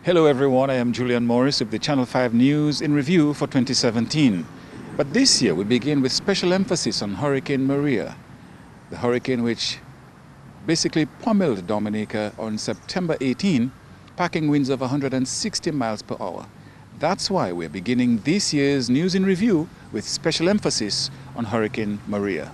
Hello everyone, I am Julian Morris with the Channel 5 News in Review for 2017. But this year we begin with special emphasis on Hurricane Maria, the hurricane which basically pummeled Dominica on September 18, packing winds of 160 miles per hour. That's why we're beginning this year's News in Review with special emphasis on Hurricane Maria.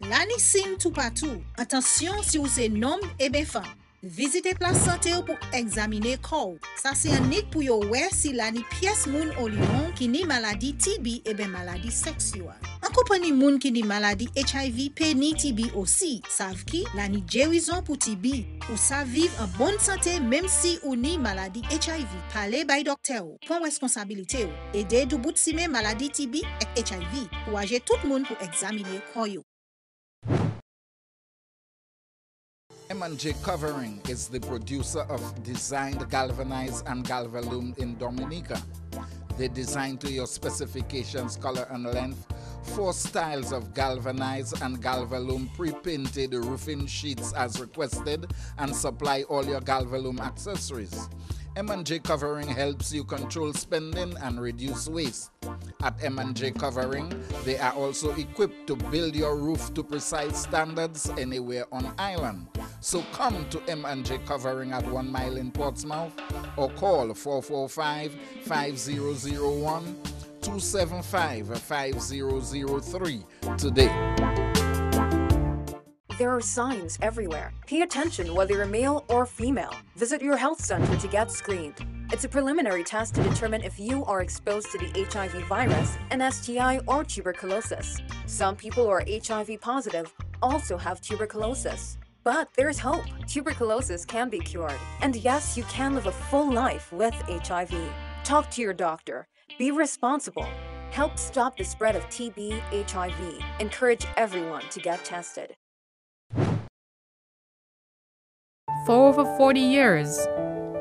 L'année signe tout partout. Attention si vous êtes homme et bien femme. Visitez place santé pour examiner corps. Ça c'est un nid pour yo ouais si l'année pièce moun au lion qui ni maladie TB et bien maladie sexuelle. En compagnie moun qui ni maladie HIV P ni TB aussi. Savent qui l'année guérison pour TB. Ou ça vivre en bonne santé même si ou ni maladie HIV. Parlez by docteur. Prends responsabilité. Aidez du bout de sime maladie TB et HIV. Ou agir tout le monde pour examiner corps yo. M&J Covering is the producer of designed galvanized and galvalume in Dominica. They design to your specifications, color and length, 4 styles of galvanized and galvalume pre-painted roofing sheets as requested, and supply all your galvalume accessories. M&J Covering helps you control spending and reduce waste. At M&J Covering, they are also equipped to build your roof to precise standards anywhere on island. So come to M&J Covering at 1 Mile in Portsmouth or call 445-5001 275-5003 today. There are signs everywhere. Pay attention whether you're male or female. Visit your health center to get screened. It's a preliminary test to determine if you are exposed to the HIV virus, an STI, or tuberculosis. Some people who are HIV positive also have tuberculosis. But there's hope. Tuberculosis can be cured. And yes, you can live a full life with HIV. Talk to your doctor. Be responsible. Help stop the spread of TB, HIV. Encourage everyone to get tested. For over 40 years,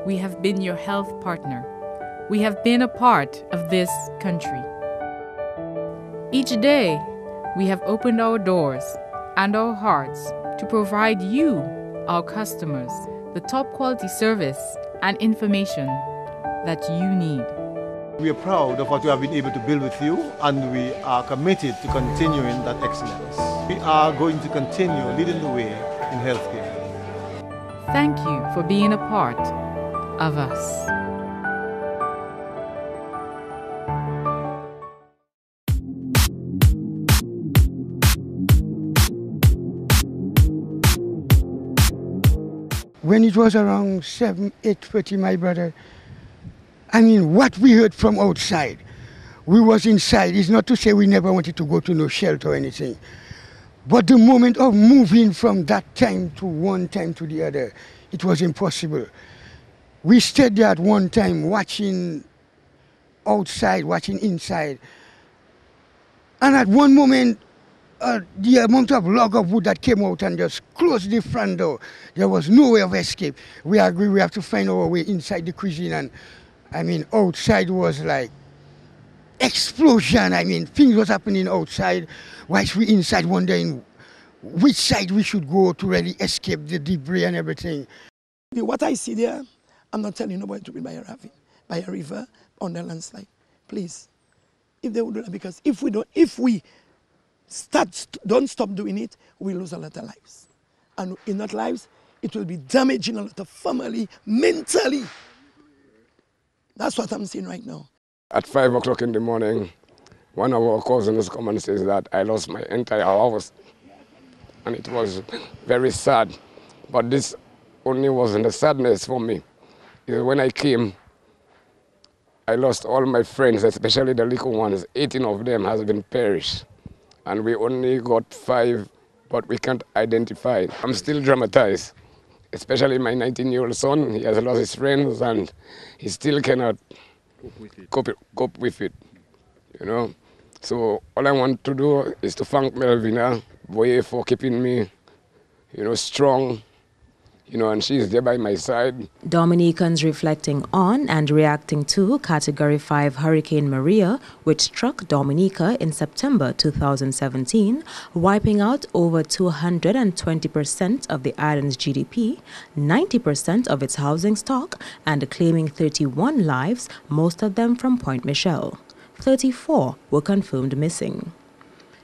we have been your health partner. We have been a part of this country. Each day, we have opened our doors and our hearts to provide you, our customers, the top quality service and information that you need. We are proud of what we have been able to build with you, and we are committed to continuing that excellence. We are going to continue leading the way in healthcare. Thank you for being a part of us. When it was around 8:30, my brother, what we heard from outside, we was inside. It's not to say we never wanted to go to no shelter or anything. But the moment of moving from that time to one time to the other, it was impossible. We stayed there at one time watching outside, watching inside. And at one moment, the amount of log of wood that came out and just closed the front door, there was no way of escape. We agreed we have to find our way inside the cuisine, and outside was like explosion. Things was happening outside, whilst we inside wondering which side we should go to really escape the debris and everything. What I see there, I'm not telling nobody to be by a river on the landslide. Please, if they would do that, because if we don't stop doing it, we lose a lot of lives, and in that lives, it will be damaging a lot of family mentally. That's what I'm seeing right now. At 5 o'clock in the morning, one of our cousins come and says that I lost my entire house. And it was very sad. But this only wasn't the sadness for me. When I came, I lost all my friends, especially the little ones. 18 of them has been perished. And we only got 5, but we can't identify. I'm still dramatized, especially my 19-year-old son. He has lost his friends and he still cannot cope with it, So all I want to do is to thank Melvina Boye for keeping me, strong and she's there by my side. Dominicans reflecting on and reacting to Category 5 Hurricane Maria, which struck Dominica in September 2017, wiping out over 220% of the island's GDP, 90% of its housing stock, and claiming 31 lives, most of them from Point Michelle. 34 were confirmed missing.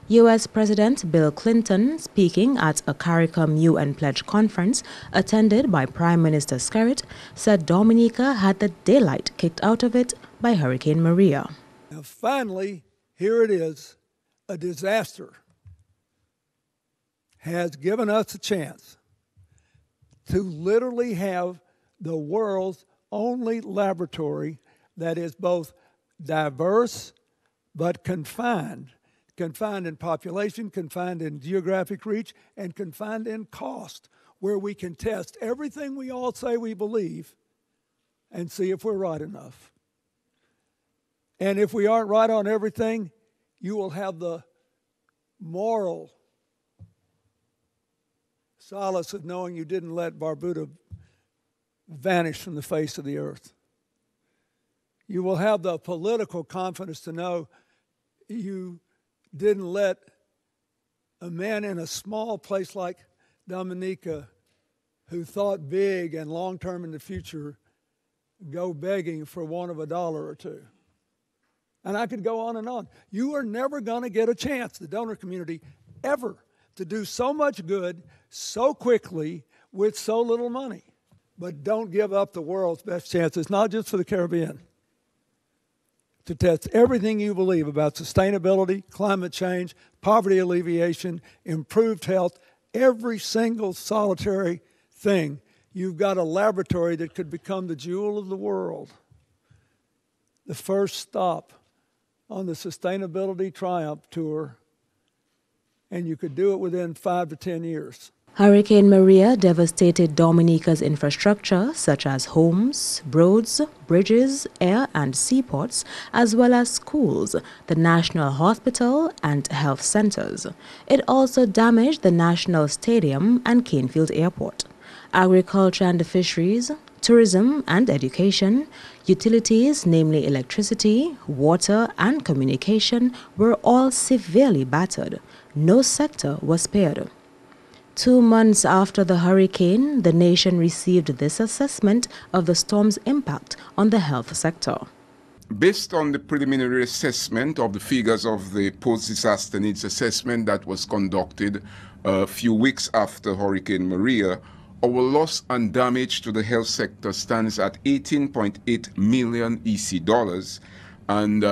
U.S. President Bill Clinton, speaking at a CARICOM UN Pledge conference attended by Prime Minister Skerritt, said Dominica had the daylight kicked out of it by Hurricane Maria. Now finally, here it is, a disaster has given us a chance to literally have the world's only laboratory that is both diverse but confined in population, confined in geographic reach, and confined in cost, where we can test everything we all say we believe and see if we're right enough. And if we aren't right on everything, you will have the moral solace of knowing you didn't let Barbuda vanish from the face of the earth. You will have the political confidence to know you didn't let a man in a small place like Dominica, who thought big and long-term in the future, go begging for one of $1 or $2. And I could go on and on. You are never going to get a chance, the donor community, ever, to do so much good so quickly with so little money. But don't give up the world's best chances, not just for the Caribbean, to test everything you believe about sustainability, climate change, poverty alleviation, improved health, every single solitary thing. You've got a laboratory that could become the jewel of the world. The first stop on the Sustainability Triumph Tour, and you could do it within 5 to 10 years. Hurricane Maria devastated Dominica's infrastructure, such as homes, roads, bridges, air and seaports, as well as schools, the National Hospital, and health centers. It also damaged the National Stadium and Canefield Airport. Agriculture and fisheries, tourism and education, utilities, namely electricity, water, and communication, were all severely battered. No sector was spared. 2 months after the hurricane, the nation received this assessment of the storm's impact on the health sector. Based on the preliminary assessment of the figures of the post-disaster needs assessment that was conducted a few weeks after Hurricane Maria, our loss and damage to the health sector stands at 18.8 million EC dollars. And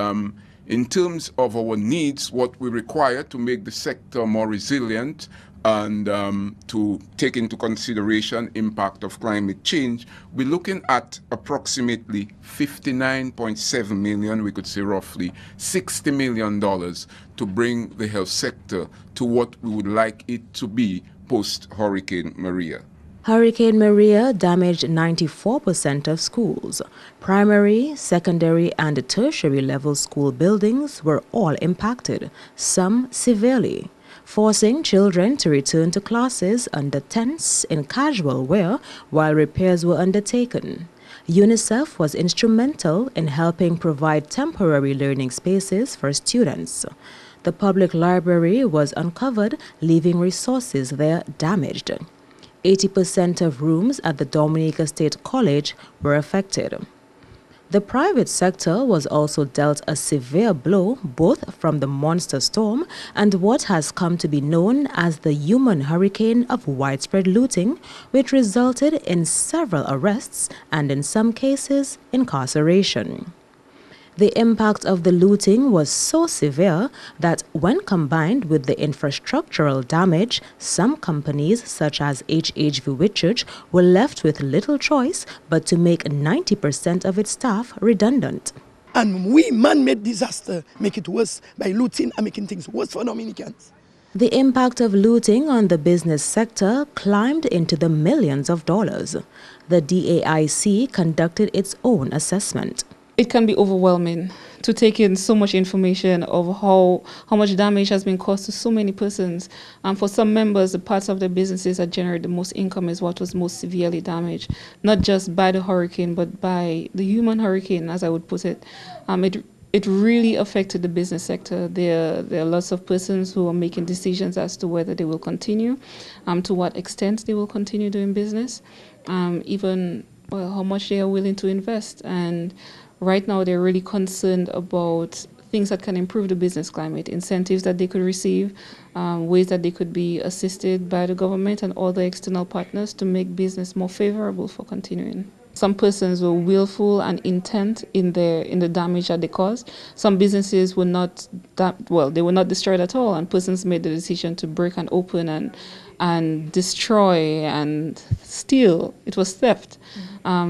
in terms of our needs, what we require to make the sector more resilient and to take into consideration impact of climate change, we're looking at approximately 59.7 million, we could say roughly $60 million to bring the health sector to what we would like it to be post-Hurricane Maria. Hurricane Maria damaged 94% of schools. Primary, secondary, and tertiary level school buildings were all impacted, some severely, forcing children to return to classes under tents in casual wear while repairs were undertaken. UNICEF was instrumental in helping provide temporary learning spaces for students. The public library was uncovered, leaving resources there damaged. 80% of rooms at the Dominica State College were affected. The private sector was also dealt a severe blow both from the monster storm and what has come to be known as the human hurricane of widespread looting, which resulted in several arrests and in some cases incarceration. The impact of the looting was so severe that when combined with the infrastructural damage, some companies such as HHV Whitchurch were left with little choice but to make 90% of its staff redundant. And we man-made disaster make it worse by looting and making things worse for Dominicans. The impact of looting on the business sector climbed into the millions of dollars. The DAIC conducted its own assessment. it can be overwhelming to take in so much information of how much damage has been caused to so many persons. For some members, the parts of their businesses that generate the most income is what was most severely damaged, not just by the hurricane, but by the human hurricane, as I would put it. It really affected the business sector. There are lots of persons who are making decisions as to whether they will continue, to what extent they will continue doing business, even how much they are willing to invest. And right now, they're really concerned about things that can improve the business climate, incentives that they could receive, ways that they could be assisted by the government and other external partners to make business more favorable for continuing. Some persons were willful and intent in the damage that they caused. Some businesses were not they were not destroyed at all, and persons made the decision to break and open and destroy and steal. It was theft.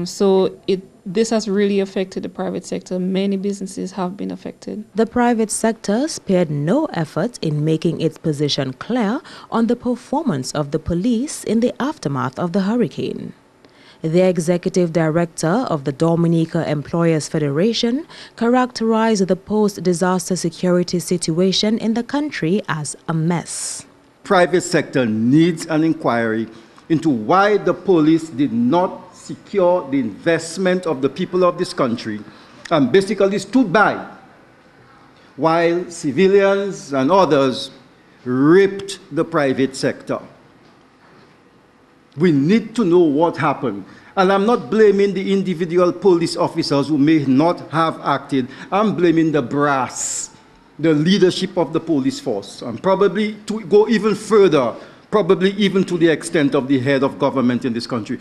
So this has really affected the private sector. Many businesses have been affected. The private sector spared no effort in making its position clear on the performance of the police in the aftermath of the hurricane. The executive director of the Dominica Employers Federation characterized the post-disaster security situation in the country as a mess. Private sector needs an inquiry into why the police did not secure the investment of the people of this country and basically stood by while civilians and others ripped the private sector. We need to know what happened. And I'm not blaming the individual police officers who may not have acted. I'm blaming the brass, the leadership of the police force, and probably to go even further, probably even to the extent of the head of government in this country.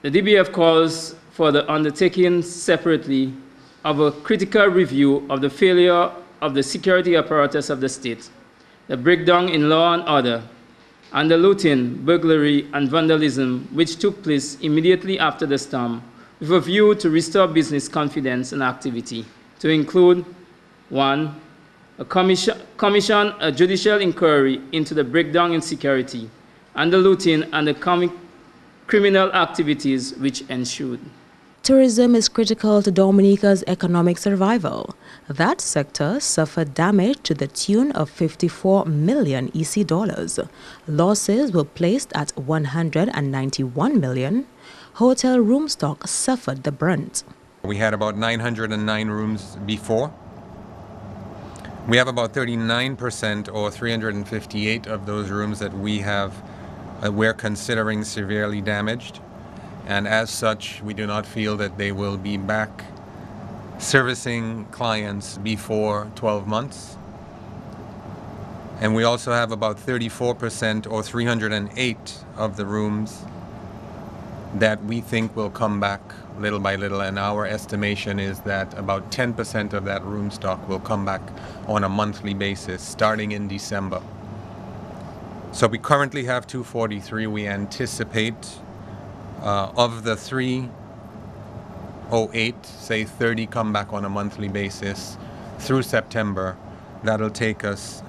The DBF calls for the undertaking separately of a critical review of the failure of the security apparatus of the state, the breakdown in law and order, and the looting, burglary, and vandalism which took place immediately after the storm, with a view to restore business confidence and activity, to include 1. Commission a judicial inquiry into the breakdown in security and the looting and the criminal activities which ensued. Tourism is critical to Dominica's economic survival. That sector suffered damage to the tune of 54 million EC dollars. Losses were placed at 191 million. Hotel room stock suffered the brunt. We had about 909 rooms before. We have about 39% or 358 of those rooms that we're considering severely damaged. And as such, we do not feel that they will be back servicing clients before 12 months. And we also have about 34% or 308 of the rooms that we think will come back little by little. And our estimation is that about 10% of that room stock will come back on a monthly basis starting in December. So we currently have 243. We anticipate of the 308, say 30 come back on a monthly basis through September. That'll take us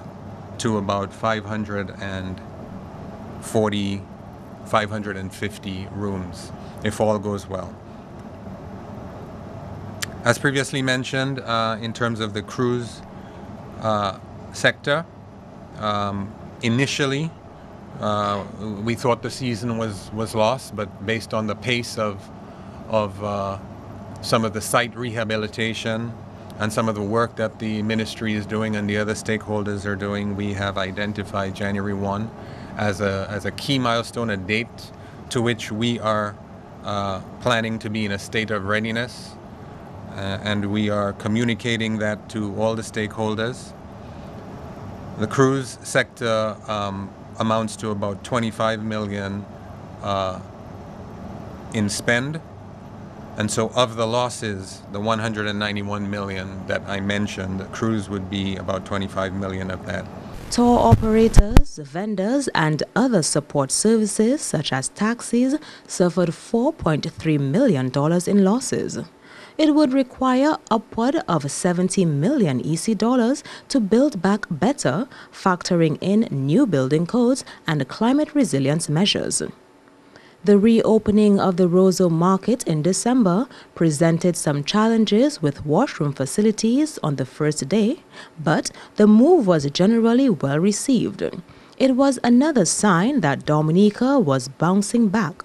to about 540, 550 rooms, if all goes well. As previously mentioned, in terms of the cruise sector, initially, we thought the season was lost, but based on the pace of some of the site rehabilitation and some of the work that the ministry is doing and the other stakeholders are doing, we have identified January 1 as a key milestone, a date to which we are planning to be in a state of readiness, and we are communicating that to all the stakeholders. The cruise sector amounts to about 25 million in spend. And so of the losses, the 191 million that I mentioned, the cruise would be about 25 million of that. Tour operators, vendors, and other support services such as taxis suffered $4.3 million in losses. It would require upward of 70 million EC dollars to build back better, factoring in new building codes and climate resilience measures. The reopening of the Roseau Market in December presented some challenges with washroom facilities on the first day, but the move was generally well received. It was another sign that Dominica was bouncing back.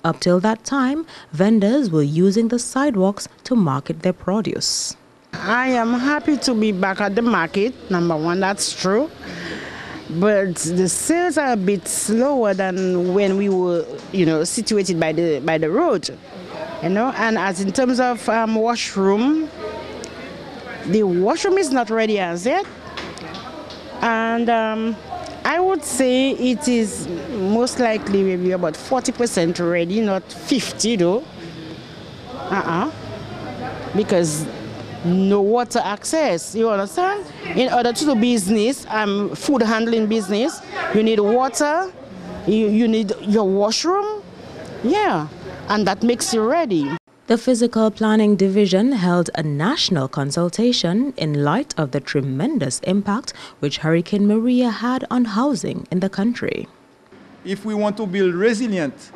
Up till that time, vendors were using the sidewalks to market their produce. I am happy to be back at the market, number one, that's true. But the sales are a bit slower than when we were, situated by the road, And as in terms of washroom, the washroom is not ready as yet, and I would say it is most likely maybe about 40% ready, not 50 though. Because no water access, you understand? In order to do business, food handling business, you need water, you need your washroom, and that makes you ready. The Physical Planning Division held a national consultation in light of the tremendous impact which Hurricane Maria had on housing in the country. If we want to build resilient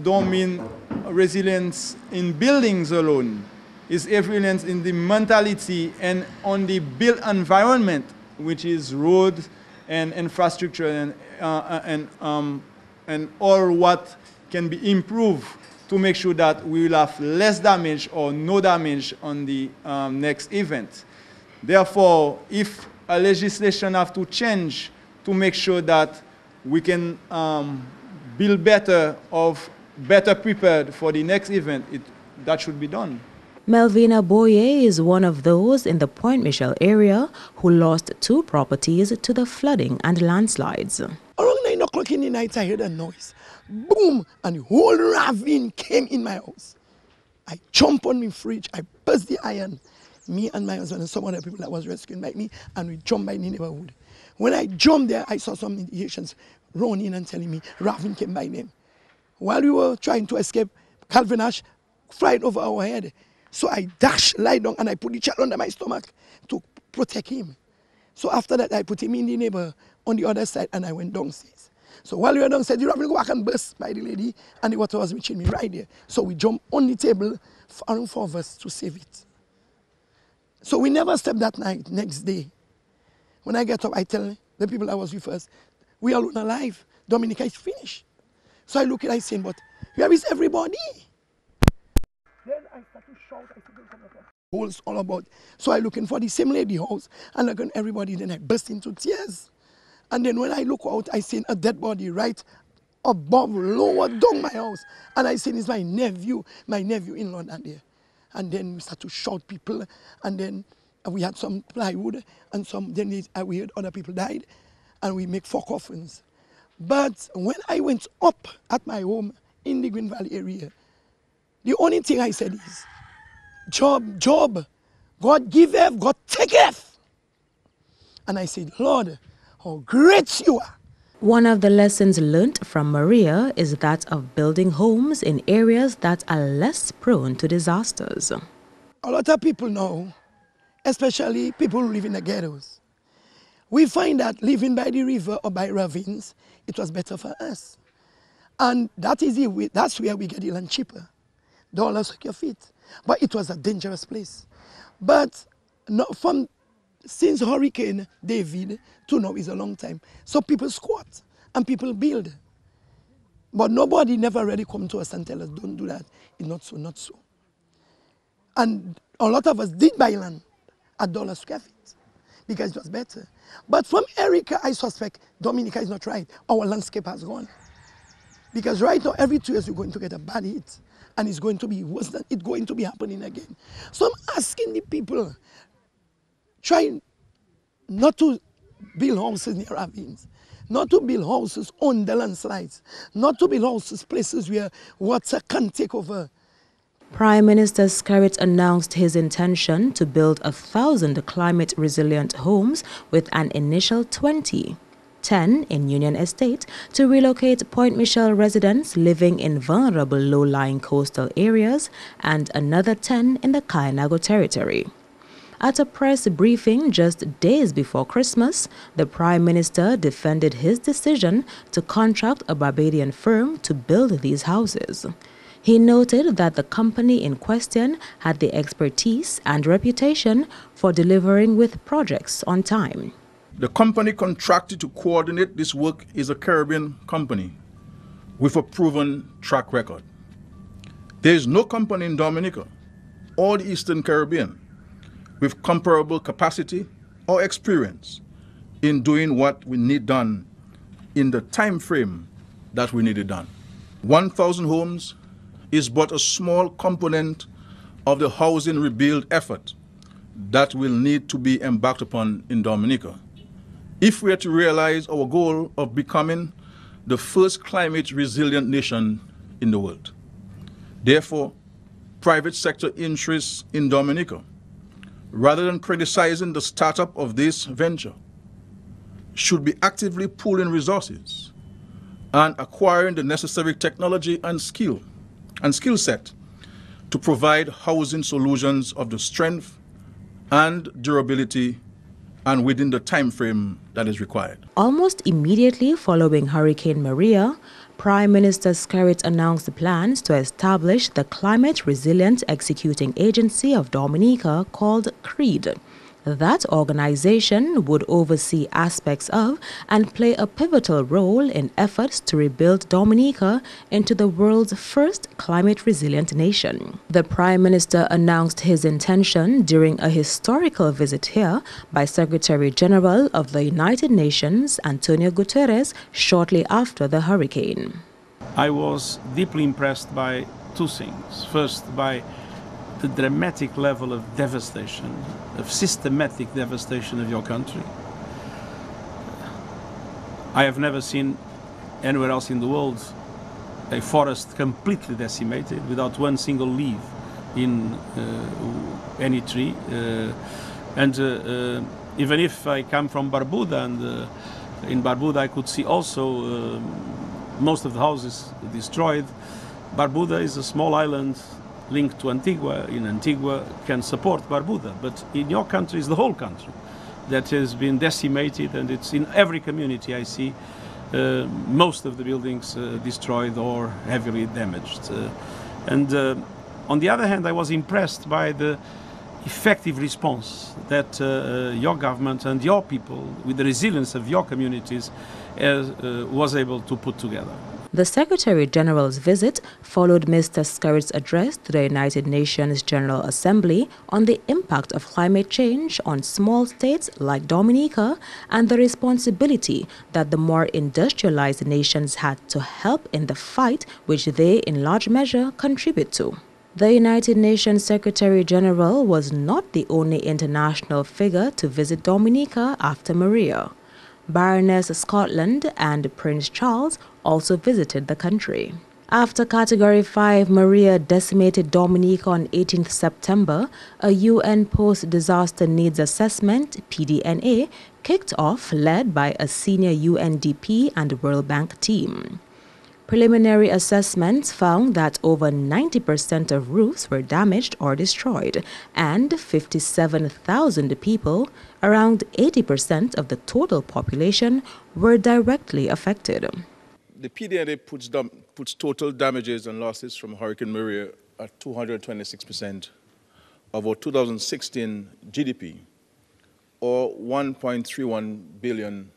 don't mean resilience in buildings alone. It's resilience in the mentality and on the built environment, which is roads and infrastructure and all what can be improved to make sure that we will have less damage or no damage on the next event. Therefore, if a legislation have to change to make sure that we can build better or better prepared for the next event, that should be done. Melvina Boye is one of those in the Point Michel area who lost 2 properties to the flooding and landslides. Around 9 o'clock in the night, I heard a noise. Boom! And the whole ravine came in my house. I jumped on my fridge, I burst the iron. Me and my husband and some other people that was rescuing by me, and we jumped by the neighborhood. When I jumped there, I saw some Haitians running in and telling me ravine came by them. While we were trying to escape, Calvin Ash fried over our head. So I dashed, lie down, and I put the child under my stomach to protect him. So after that, I put him in the neighbor on the other side, and I went downstairs. So while we were downstairs, the ravine go back and burst by the lady, and the water was reaching me right there. So we jumped on the table, around 4 of us, to save it. So we never slept that night, next day. When I get up, I tell the people I was with first, we are alive. Dominica is finished. So I look at it, I say, but where is everybody? Then I start to shout, I see holes all about. So I looking for the same lady house, and looking at everybody, then I burst into tears. And then when I look out, I see a dead body right above, lower down my house. And I see it's my nephew-in-law down there. And then we start to shout people, and then we had some plywood, and then we heard other people died, and we make 4 coffins. But when I went up at my home in the Green Valley area, the only thing I said is, Job, God giveth, God taketh. And I said, Lord, how great you are. One of the lessons learnt from Maria is that of building homes in areas that are less prone to disasters. A lot of people know, especially people who live in the ghettos, we find that living by the river or by ravines, it was better for us. And that's where we get the land cheaper. $1 square feet. But it was a dangerous place. But since Hurricane David to now is a long time. So people squat and people build. But nobody never really come to us and tell us, don't do that. It's not so, not so. And a lot of us did buy land at $1 square feet because it was better. But from Erica, I suspect Dominica is not right. Our landscape has gone. Because right now, every 2 years, we're going to get a bad hit. And it's going to be worse than it's going to be happening again. So I'm asking the people, try not to build houses near ravines, not to build houses on the landslides, not to build houses places where water can take over. Prime Minister Skerrit announced his intention to build 1,000 climate-resilient homes with an initial 10 in Union Estate, to relocate Point Michel residents living in vulnerable low-lying coastal areas, and another 10 in the Kainago territory. At a press briefing just days before Christmas, the Prime Minister defended his decision to contract a Barbadian firm to build these houses. He noted that the company in question had the expertise and reputation for delivering with projects on time. The company contracted to coordinate this work is a Caribbean company with a proven track record. There is no company in Dominica or the Eastern Caribbean with comparable capacity or experience in doing what we need done in the time frame that we need it done. 1,000 homes is but a small component of the housing rebuild effort that will need to be embarked upon in Dominica if we are to realize our goal of becoming the first climate resilient nation in the world. Therefore, private sector interests in Dominica, rather than criticizing the startup of this venture, should be actively pooling resources and acquiring the necessary technology and skill set to provide housing solutions of the strength and durability and within the time frame that is required. Almost immediately following Hurricane Maria, Prime Minister Skerrit announced plans to establish the Climate Resilient Executing Agency of Dominica called CREED. That organization would oversee aspects of and play a pivotal role in efforts to rebuild Dominica into the world's first climate resilient nation. The Prime Minister announced his intention during a historical visit here by Secretary General of the United Nations, Antonio Guterres, shortly after the hurricane. I was deeply impressed by two things. First, by the dramatic level of devastation, of systematic devastation of your country. I have never seen anywhere else in the world a forest completely decimated without one single leaf in any tree. Even if I come from Barbuda, and in Barbuda I could see also most of the houses destroyed. Barbuda is a small island linked to Antigua. In Antigua can support Barbuda, but in your country is the whole country that has been decimated, and it's in every community I see most of the buildings destroyed or heavily damaged. On the other hand, I was impressed by the effective response that your government and your people, with the resilience of your communities, was able to put together. The Secretary General's visit followed Mr. Skerrit's address to the United Nations General Assembly on the impact of climate change on small states like Dominica and the responsibility that the more industrialized nations had to help in the fight which they in large measure contribute to. The United Nations Secretary General was not the only international figure to visit Dominica after Maria. Baroness Scotland and Prince Charles also visited the country. After Category 5 Maria decimated Dominica on 18th September, a UN Post-Disaster Needs Assessment, PDNA, kicked off, led by a senior UNDP and World Bank team. Preliminary assessments found that over 90% of roofs were damaged or destroyed, and 57,000 people, around 80% of the total population, were directly affected. The PDNA puts total damages and losses from Hurricane Maria at 226% of our 2016 GDP, or $1.31 billion.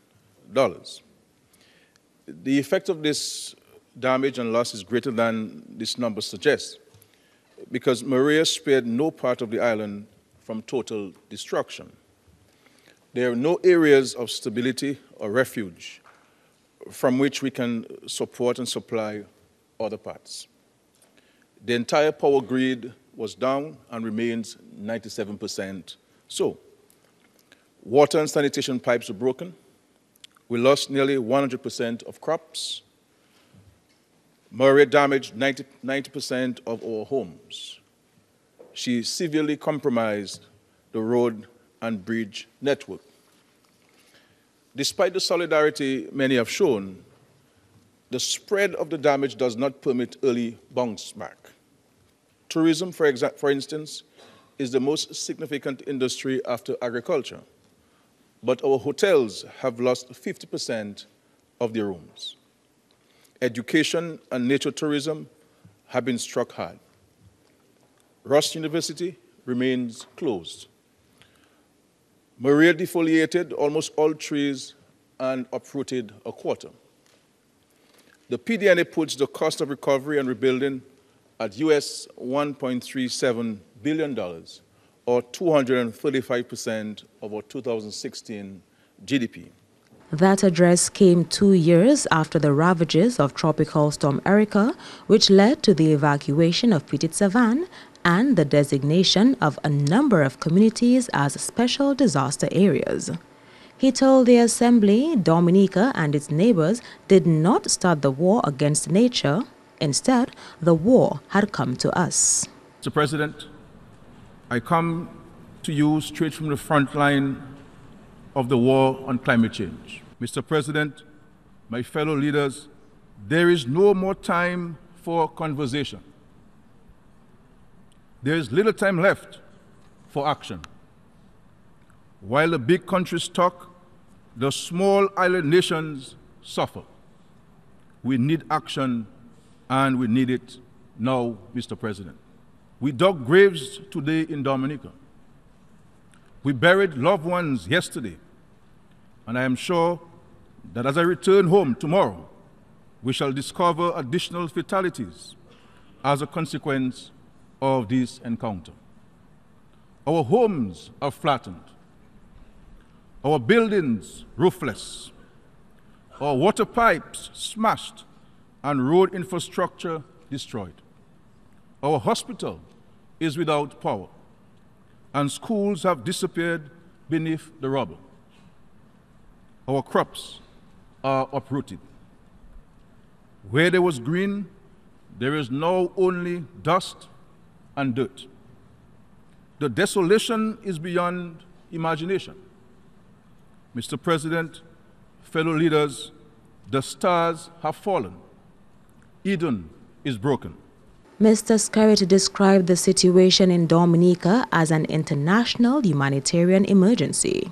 The effect of this damage and loss is greater than this number suggests, because Maria spared no part of the island from total destruction. There are no areas of stability or refuge from which we can support and supply other parts. The entire power grid was down and remains 97% so. Water and sanitation pipes were broken. We lost nearly 100% of crops. Maria damaged 90% of our homes. She severely compromised the road and bridge network. Despite the solidarity many have shown, the spread of the damage does not permit early bounce back. Tourism, for instance, is the most significant industry after agriculture, but our hotels have lost 50% of their rooms. Education and nature tourism have been struck hard. Ross University remains closed. Maria defoliated almost all trees and uprooted a quarter. The PDNA puts the cost of recovery and rebuilding at US $1.37 billion, or 235% of our 2016 GDP. That address came 2 years after the ravages of Tropical Storm Erica, which led to the evacuation of Petite-Savanne and the designation of a number of communities as special disaster areas. He told the Assembly Dominica and its neighbors did not start the war against nature. Instead, the war had come to us. Mr. President, I come to you straight from the front line of the war on climate change. Mr. President, my fellow leaders, there is no more time for conversation. There is little time left for action. While the big countries talk, the small island nations suffer. We need action, and we need it now, Mr. President. We dug graves today in Dominica. We buried loved ones yesterday, and I am sure that as I return home tomorrow, we shall discover additional fatalities as a consequence of this encounter. Our homes are flattened, our buildings roofless, our water pipes smashed, and road infrastructure destroyed. Our hospital is without power, and schools have disappeared beneath the rubble. Our crops are uprooted. Where there was green, there is now only dust and dirt. The desolation is beyond imagination. Mr. President, fellow leaders, the stars have fallen. Eden is broken. Mr. Skerritt described the situation in Dominica as an international humanitarian emergency.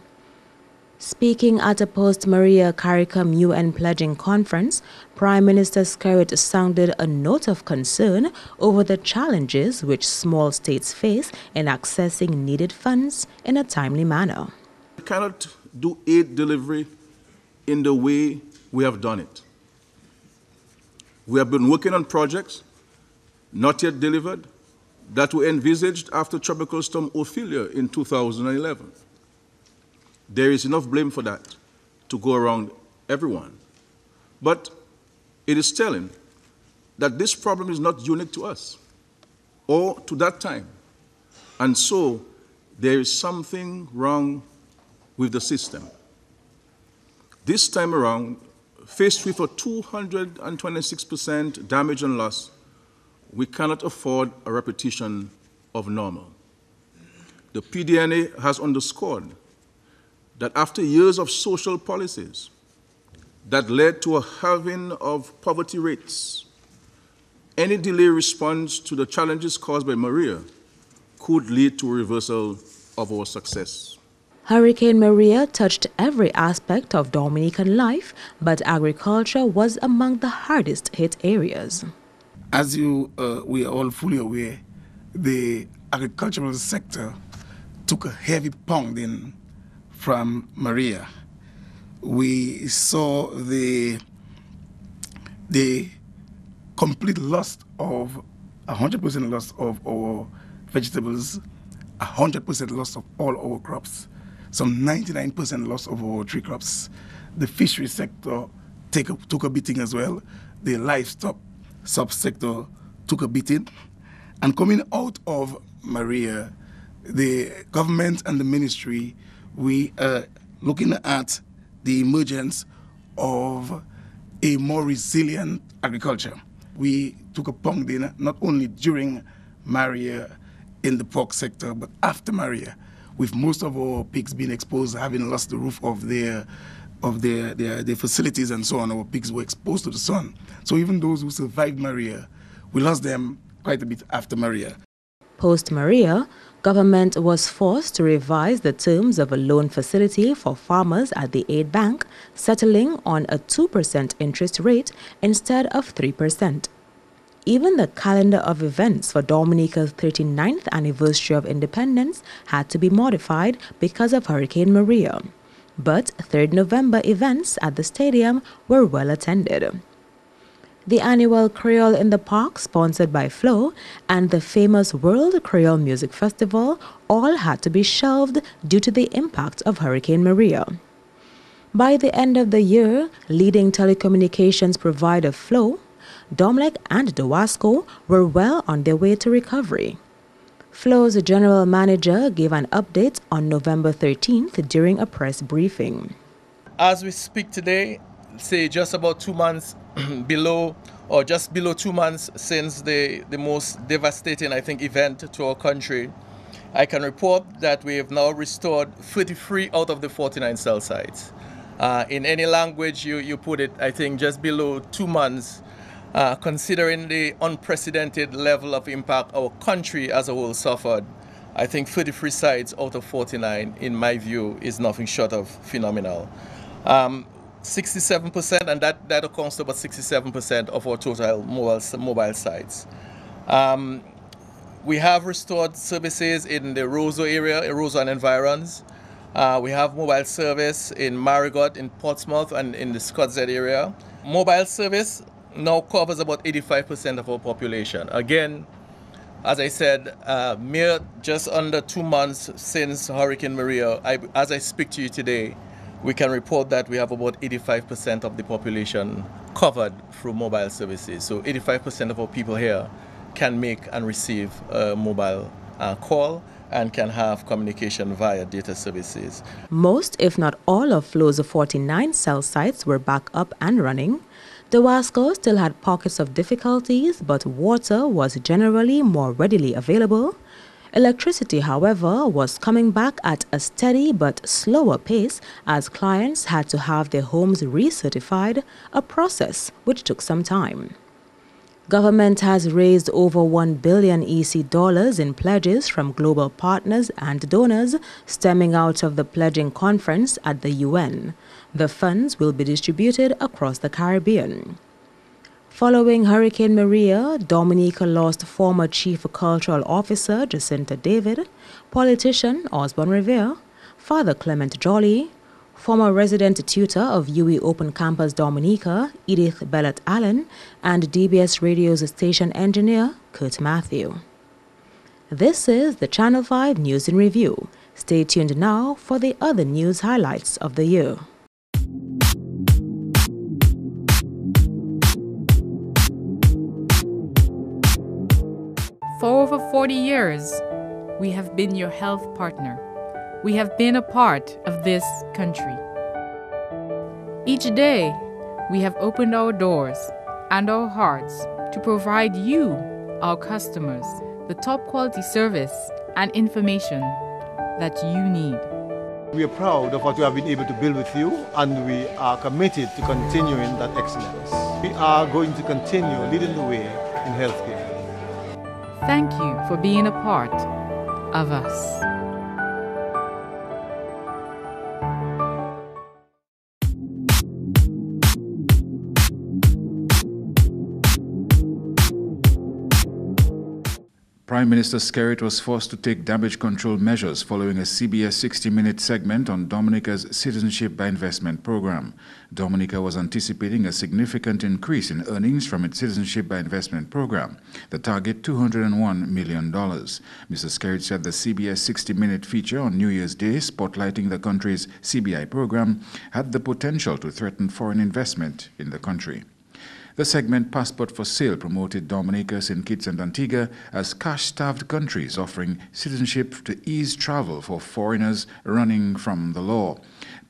Speaking at a post-Maria CARICOM UN pledging conference, Prime Minister Skerritt sounded a note of concern over the challenges which small states face in accessing needed funds in a timely manner. We cannot do aid delivery in the way we have done it. We have been working on projects not yet delivered that were envisaged after Tropical Storm Ophelia in 2011. There is enough blame for that to go around everyone. But it is telling that this problem is not unique to us or to that time. And so there is something wrong with the system. This time around, faced with a 226% damage and loss, we cannot afford a repetition of normal. The PDNA has underscored that after years of social policies that led to a halving of poverty rates, any delay response to the challenges caused by Maria could lead to a reversal of our success. Hurricane Maria touched every aspect of Dominican life, but agriculture was among the hardest hit areas. As we are all fully aware, the agricultural sector took a heavy pounding from Maria. We saw the complete loss of 100% loss of our vegetables, 100% loss of all our crops, some 99% loss of our tree crops. The fishery sector took a beating as well. The livestock subsector took a beating. And coming out of Maria, the government and the ministry, we are looking at the emergence of a more resilient agriculture. We took a pounding not only during Maria in the pork sector, but after Maria, with most of our pigs being exposed, having lost the roof of their facilities and so on. Our pigs were exposed to the sun. So even those who survived Maria, we lost them quite a bit after Maria. Post-Maria, government was forced to revise the terms of a loan facility for farmers at the aid bank, settling on a 2% interest rate instead of 3%. Even the calendar of events for Dominica's 39th anniversary of independence had to be modified because of Hurricane Maria. But 3rd November events at the stadium were well attended. The annual Creole in the Park, sponsored by Flow, and the famous World Creole Music Festival all had to be shelved due to the impact of Hurricane Maria. By the end of the year, leading telecommunications provider Flow, Domlec and Dowasco were well on their way to recovery. Flow's general manager gave an update on November 13th during a press briefing. As we speak today, say just about 2 months below, or just below 2 months since the most devastating, I think, event to our country, I can report that we have now restored 33 out of the 49 cell sites. In any language you put it, I think just below 2 months, considering the unprecedented level of impact our country as a whole suffered, I think 33 sites out of 49, in my view, is nothing short of phenomenal. 67%, and that accounts to about 67% of our total mobile sites. We have restored services in the Roseau area, Roseau and environs. We have mobile service in Marigot, in Portsmouth, and in the Scots Head area. Mobile service now covers about 85% of our population. Again, as I said, mere just under 2 months since Hurricane Maria, as I speak to you today, we can report that we have about 85% of the population covered through mobile services. So 85% of our people here can make and receive a mobile call and can have communication via data services. Most, if not all, of Flow's 49 cell sites were back up and running. Dowasco still had pockets of difficulties, but water was generally more readily available. Electricity, however, was coming back at a steady but slower pace as clients had to have their homes recertified, a process which took some time. Government has raised over $1 billion EC in pledges from global partners and donors stemming out of the pledging conference at the UN. The funds will be distributed across the Caribbean. Following Hurricane Maria, Dominica lost former Chief Cultural Officer Jacinta David, politician Osborne Revere, Father Clement Jolly, former resident tutor of UE Open Campus Dominica, Edith Bellet Allen, and DBS Radio's station engineer, Kurt Matthew. This is the Channel 5 News in Review. Stay tuned now for the other news highlights of the year. For over 40 years, we have been your health partner. We have been a part of this country. Each day, we have opened our doors and our hearts to provide you, our customers, the top quality service and information that you need. We are proud of what we have been able to build with you, and we are committed to continuing that excellence. We are going to continue leading the way in healthcare. Thank you for being a part of us. Prime Minister Skerrit was forced to take damage control measures following a CBS 60-minute segment on Dominica's Citizenship by Investment program. Dominica was anticipating a significant increase in earnings from its Citizenship by Investment program, the target $201 million. Mr. Skerrit said the CBS 60-minute feature on New Year's Day, spotlighting the country's CBI program, had the potential to threaten foreign investment in the country. The segment Passport for Sale promoted Dominica, St. Kitts and Antigua as cash-starved countries offering citizenship to ease travel for foreigners running from the law.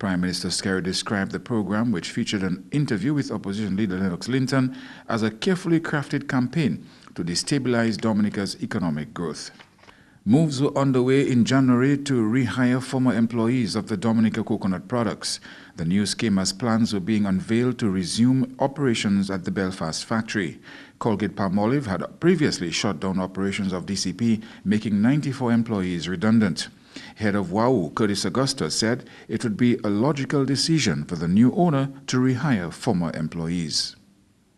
Prime Minister Skerrit described the program, which featured an interview with opposition leader Lennox Linton, as a carefully crafted campaign to destabilize Dominica's economic growth. Moves were underway in January to rehire former employees of the Dominica Coconut Products. The news came as plans were being unveiled to resume operations at the Belfast factory. Colgate-Palmolive had previously shut down operations of DCP, making 94 employees redundant. Head of WAU, Curtis Augusta, said it would be a logical decision for the new owner to rehire former employees.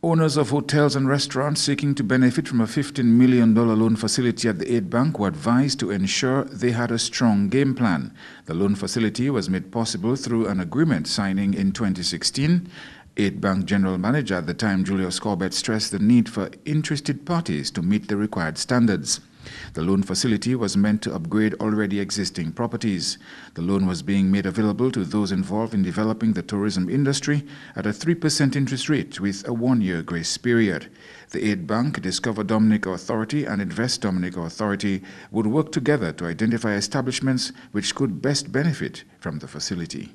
Owners of hotels and restaurants seeking to benefit from a $15 million loan facility at the Aid Bank were advised to ensure they had a strong game plan. The loan facility was made possible through an agreement signing in 2016. Aid Bank General Manager at the time, Julius Corbett, stressed the need for interested parties to meet the required standards. The loan facility was meant to upgrade already existing properties. The loan was being made available to those involved in developing the tourism industry at a 3% interest rate with a 1-year grace period. The Aid Bank, Discover Dominica Authority and Invest Dominica Authority would work together to identify establishments which could best benefit from the facility.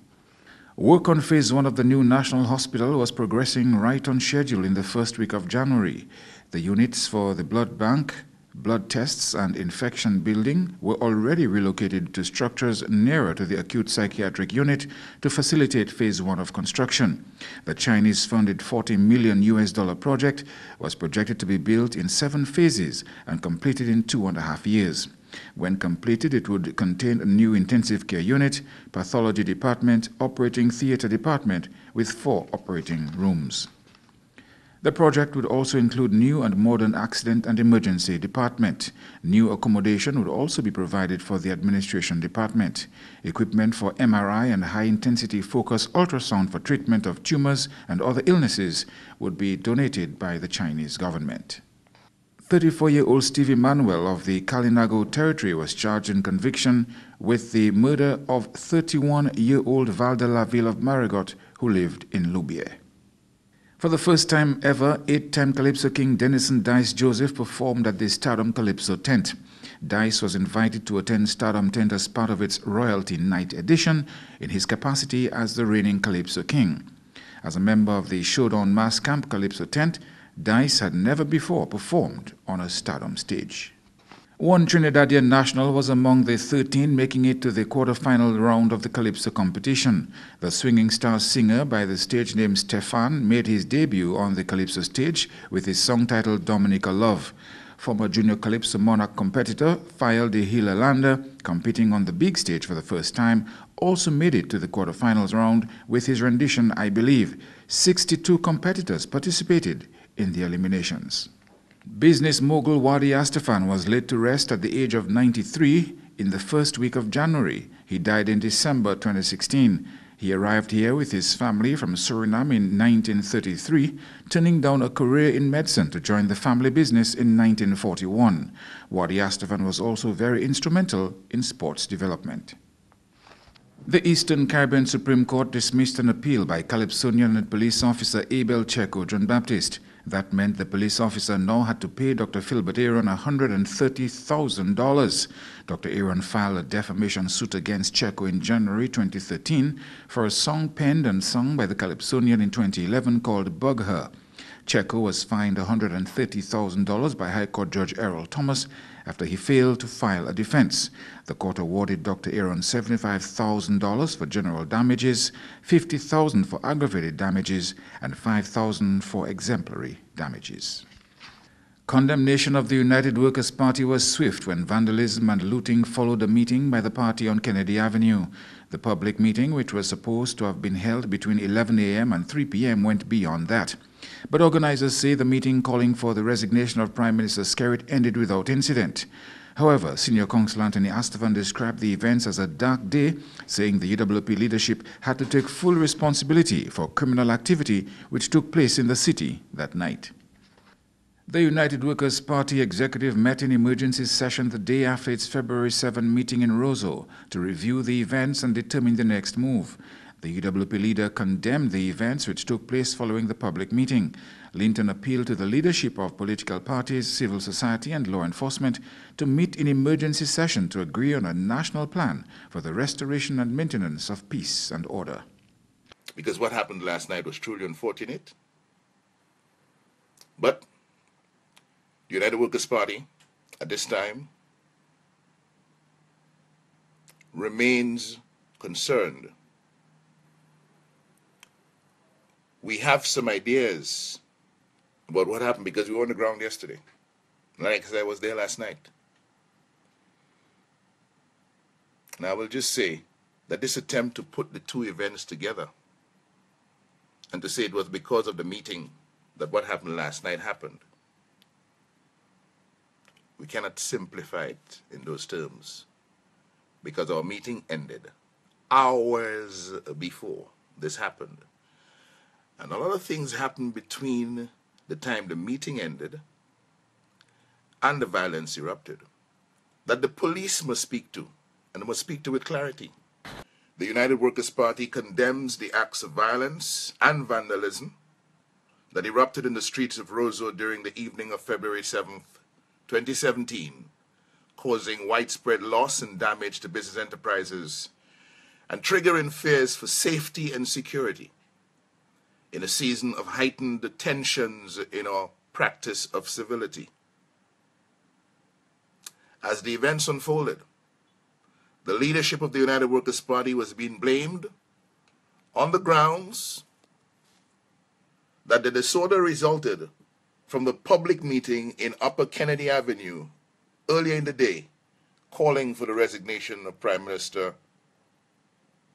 Work on Phase 1 of the new National Hospital was progressing right on schedule in the first week of January. The units for the blood bank, blood tests and infection building were already relocated to structures nearer to the acute psychiatric unit to facilitate Phase 1 of construction. The Chinese-funded $40 million project was projected to be built in 7 phases and completed in 2.5 years. When completed, it would contain a new intensive care unit, pathology department, operating theater department with 4 operating rooms. The project would also include new and modern accident and emergency department. New accommodation would also be provided for the administration department. Equipment for MRI and high-intensity focus ultrasound for treatment of tumors and other illnesses would be donated by the Chinese government. 34-year-old Stevie Manuel of the Kalinago territory was charged in conviction with the murder of 31-year-old Valda Laville of Marigot, who lived in Loubier. For the first time ever, 8-time Calypso King Denison Dice Joseph performed at the Stardom Calypso tent. Dice was invited to attend Stardom tent as part of its Royalty Night edition in his capacity as the reigning Calypso King. As a member of the Showdown Mass Camp Calypso tent, Dice had never before performed on a Stardom stage. One Trinidadian national was among the 13 making it to the quarter-final round of the Calypso competition. The swinging star singer by the stage name Stefan made his debut on the Calypso stage with his song titled Dominica Love. Former junior Calypso Monarch competitor Fael de Hilalander, competing on the big stage for the first time, also made it to the quarter-finals round with his rendition I Believe. 62 competitors participated in the eliminations. Business mogul Wadi Astafan was laid to rest at the age of 93 in the first week of January. He died in December 2016. He arrived here with his family from Suriname in 1933, turning down a career in medicine to join the family business in 1941. Wadi Astafan was also very instrumental in sports development. The Eastern Caribbean Supreme Court dismissed an appeal by Calypsonian and police officer Abel Checo John Baptist. That meant the police officer now had to pay Dr. Philbert Aaron $130,000. Dr. Aaron filed a defamation suit against Checo in January 2013 for a song penned and sung by the Calypsonian in 2011 called Bug Her. Checo was fined $130,000 by High Court Judge Errol Thomas after he failed to file a defense. The court awarded Dr. Aaron $75,000 for general damages, $50,000 for aggravated damages, and $5,000 for exemplary damages. Condemnation of the United Workers' Party was swift when vandalism and looting followed a meeting by the party on Kennedy Avenue. The public meeting, which was supposed to have been held between 11 a.m. and 3 p.m., went beyond that. But organizers say the meeting calling for the resignation of Prime Minister Skerritt ended without incident. However, Senior Counsel Anthony Astafan described the events as a dark day, saying the UWP leadership had to take full responsibility for criminal activity which took place in the city that night. The United Workers' Party executive met in emergency session the day after its February 7 meeting in Roseau to review the events and determine the next move. The UWP leader condemned the events which took place following the public meeting. Linton appealed to the leadership of political parties, civil society and law enforcement to meet in emergency session to agree on a national plan for the restoration and maintenance of peace and order. Because what happened last night was truly unfortunate. But the United Workers' Party at this time remains concerned. We have some ideas about what happened because we were on the ground yesterday. Like I said, I was there last night. And I will just say that this attempt to put the two events together and to say it was because of the meeting that what happened last night happened, we cannot simplify it in those terms, because our meeting ended hours before this happened. And a lot of things happened between the time the meeting ended and the violence erupted that the police must speak to, and must speak to with clarity. The United Workers' Party condemns the acts of violence and vandalism that erupted in the streets of Roseau during the evening of February 7th, 2017, causing widespread loss and damage to business enterprises and triggering fears for safety and security in a season of heightened tensions in our practice of civility. As the events unfolded, the leadership of the United Workers' Party was being blamed on the grounds that the disorder resulted from the public meeting in Upper Kennedy Avenue earlier in the day, calling for the resignation of Prime Minister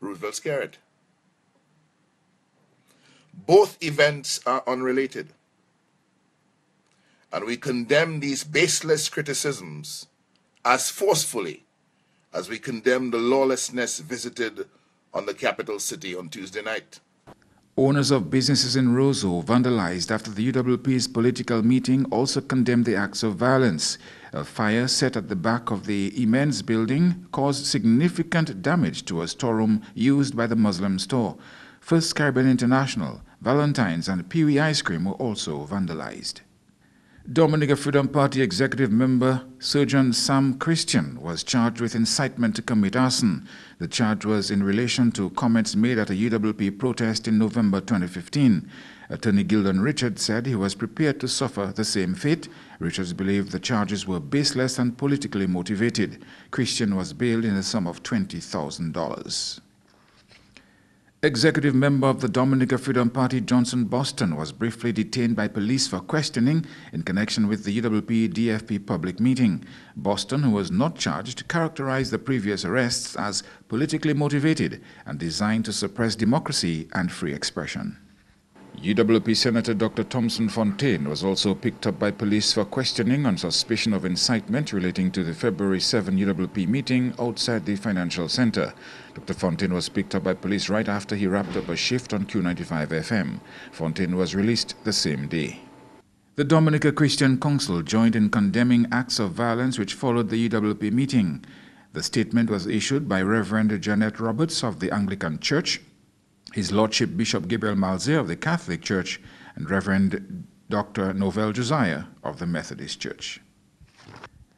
Roosevelt Skerrit. Both events are unrelated, and we condemn these baseless criticisms as forcefully as we condemn the lawlessness visited on the capital city on Tuesday night. Owners of businesses in Roseau vandalized after the UWP's political meeting also condemned the acts of violence. A fire set at the back of the immense building caused significant damage to a storeroom used by the Muslim store. First Caribbean International, Valentine's and Pee-wee Ice Cream were also vandalized. Dominica Freedom Party executive member Surgeon Sam Christian was charged with incitement to commit arson. The charge was in relation to comments made at a UWP protest in November 2015. Attorney Gildon Richards said he was prepared to suffer the same fate. Richards believed the charges were baseless and politically motivated. Christian was bailed in the sum of $20,000. Executive member of the Dominica Freedom Party Johnson Boston was briefly detained by police for questioning in connection with the UWP-DFP public meeting. Boston, who was not charged, characterized the previous arrests as politically motivated and designed to suppress democracy and free expression. UWP Senator Dr. Thompson Fontaine was also picked up by police for questioning on suspicion of incitement relating to the February 7 UWP meeting outside the financial center. Dr. Fontaine was picked up by police right after he wrapped up a shift on Q95 FM. Fontaine was released the same day. The Dominica Christian Council joined in condemning acts of violence which followed the UWP meeting. The statement was issued by Reverend Janet Roberts of the Anglican Church, His Lordship Bishop Gabriel Malzer of the Catholic Church, and Reverend Dr. Novell Josiah of the Methodist Church.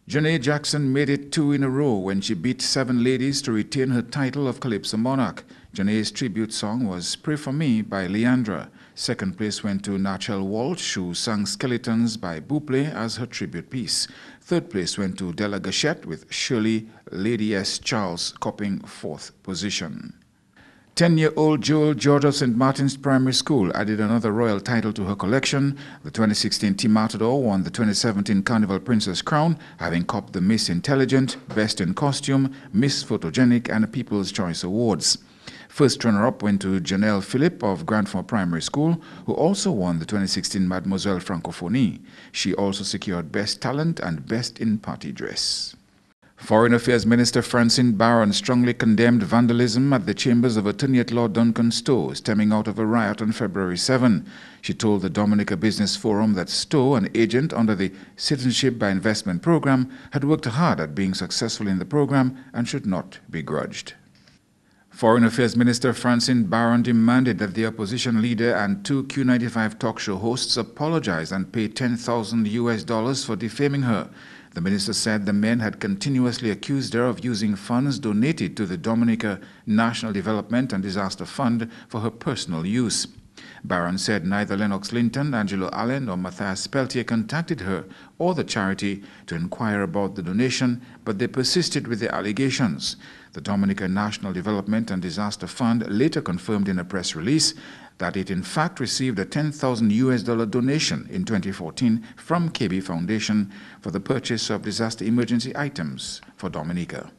Janae Jackson made it 2 in a row when she beat 7 ladies to retain her title of Calypso Monarch. Janae's tribute song was Pray For Me by Leandra. Second place went to Nachel Walsh, who sang Skeletons by Buple as her tribute piece. Third place went to Della Gachette with Shirley Lady S. Charles copying 4th position. 10-year-old Joel George of St. Martin's Primary School added another royal title to her collection. The 2016 Team Matador won the 2017 Carnival Princess Crown, having copped the Miss Intelligent, Best in Costume, Miss Photogenic, and People's Choice Awards. First runner-up went to Janelle Phillip of Grandfort Primary School, who also won the 2016 Mademoiselle Francophonie. She also secured Best Talent and Best in Party Dress. Foreign Affairs Minister Francine Barron strongly condemned vandalism at the chambers of Attorney-at-Law Duncan Stowe, stemming out of a riot on February 7. She told the Dominica Business Forum that Stowe, an agent under the Citizenship by Investment program, had worked hard at being successful in the program and should not be grudged. Foreign Affairs Minister Francine Barron demanded that the opposition leader and 2 Q95 talk show hosts apologize and pay $10,000 for defaming her. The minister said the men had continuously accused her of using funds donated to the Dominica National Development and Disaster Fund for her personal use. Barron said neither Lennox Linton, Angelo Allen, or Matthias Peltier contacted her or the charity to inquire about the donation, but they persisted with the allegations. The Dominica National Development and Disaster Fund later confirmed in a press release that it in fact received a $10,000 donation in 2014 from KB Foundation for the purchase of disaster emergency items for Dominica.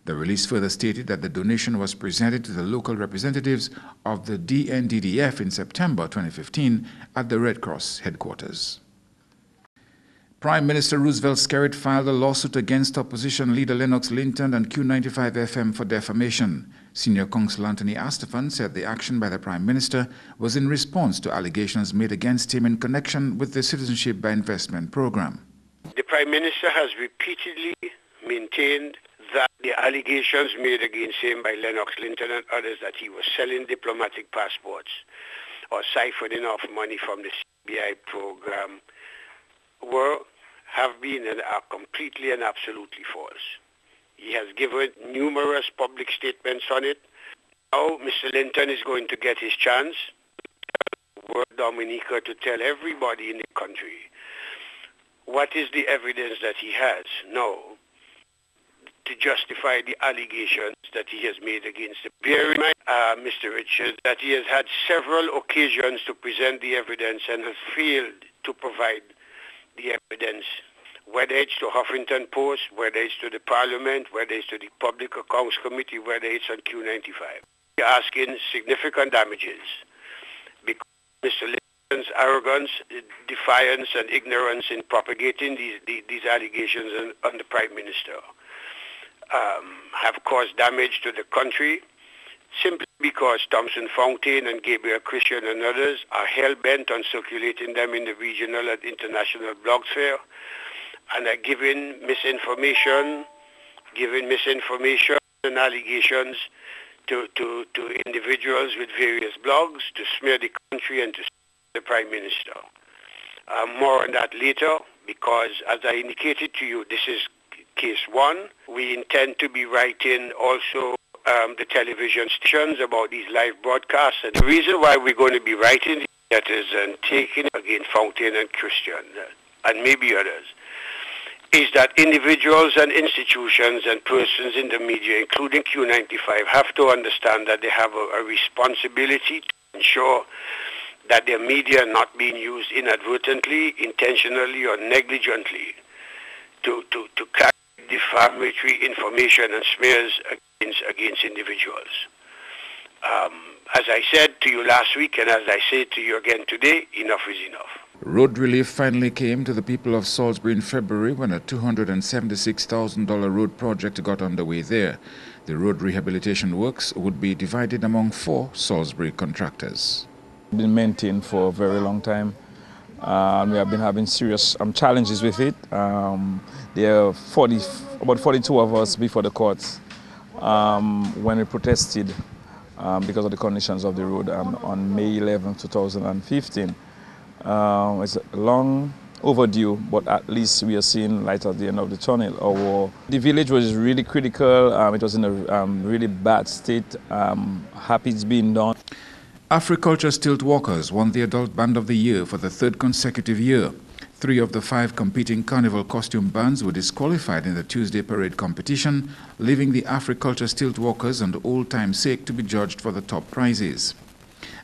The release further stated that the donation was presented to the local representatives of the DNDDF in September 2015 at the Red Cross headquarters. Prime Minister Roosevelt Skerrit filed a lawsuit against opposition leader Lennox Linton and Q95FM for defamation. Senior Counsel Anthony Astafan said the action by the Prime Minister was in response to allegations made against him in connection with the Citizenship by Investment program. The Prime Minister has repeatedly maintained that the allegations made against him by Lennox Linton and others that he was selling diplomatic passports or siphoning off money from the CBI program have been and are completely and absolutely false. He has given numerous public statements on it. Now Mr. Linton is going to get his chance to Dominica to tell everybody in the country what is the evidence that he has now to justify the allegations that he has made against him. Bear in mind, Mr. Richards, that he has had several occasions to present the evidence and has failed to provide the evidence, whether it's to Huffington Post, whether it's to the Parliament, whether it's to the Public Accounts Committee, whether it's on Q95. We're asking significant damages because Mr. Linton's arrogance, defiance, and ignorance in propagating these allegations on the Prime Minister have caused damage to the country simply because Thompson Fountain and Gabriel Christian and others are hell-bent on circulating them in the regional and international blogosphere and are giving misinformation and allegations to individuals with various blogs to smear the country and to smear the Prime Minister. More on that later, because as I indicated to you, this is case one. We intend to be writing also the television stations about these live broadcasts. And the reason why we're going to be writing these letters and taking against Fountain and Christian and maybe others is that individuals and institutions and persons in the media, including Q95, have to understand that they have a responsibility to ensure that their media are not being used inadvertently, intentionally, or negligently to carry defamatory information and smears against individuals. As I said to you last week and as I say to you again today, enough is enough. Road relief finally came to the people of Salisbury in February when a $276,000 road project got underway there. The road rehabilitation works would be divided among 4 Salisbury contractors. It's been maintained for a very long time. We have been having serious challenges with it. There are about 42 of us before the courts when we protested because of the conditions of the road on May 11, 2015. It's long overdue, but at least we are seeing light at the end of the tunnel. The village was really critical. It was in a really bad state. Happy it's being done. Africulture Stilt Walkers won the Adult Band of the Year for the 3rd consecutive year. 3 of the 5 competing carnival costume bands were disqualified in the Tuesday parade competition, leaving the Africulture Stilt Walkers and Old Time Sake to be judged for the top prizes.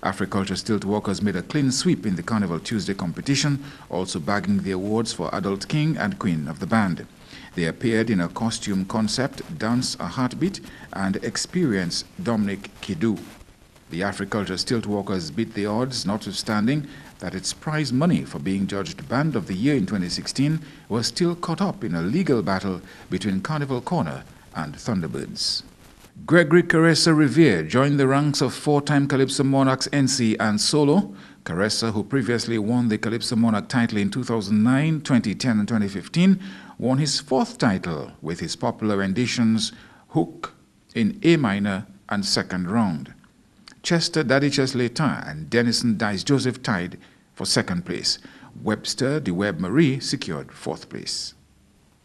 Africulture Stilt Walkers made a clean sweep in the Carnival Tuesday competition, also bagging the awards for Adult King and Queen of the Band. They appeared in a costume concept, Dance a Heartbeat, and Experience Dominic Kidu. The Africulture Stilt Walkers beat the odds, notwithstanding that its prize money for being judged Band of the Year in 2016 was still caught up in a legal battle between Carnival Corner and Thunderbirds. Gregory Caressa Revere joined the ranks of 4-time Calypso Monarchs NC and Solo. Caressa, who previously won the Calypso Monarch title in 2009, 2010 and 2015, won his 4th title with his popular renditions Hook in A minor and 2nd round. Chester Daddy Chesleyton and Denison Dice Joseph tied for 2nd place. Webster DeWebb Marie secured 4th place.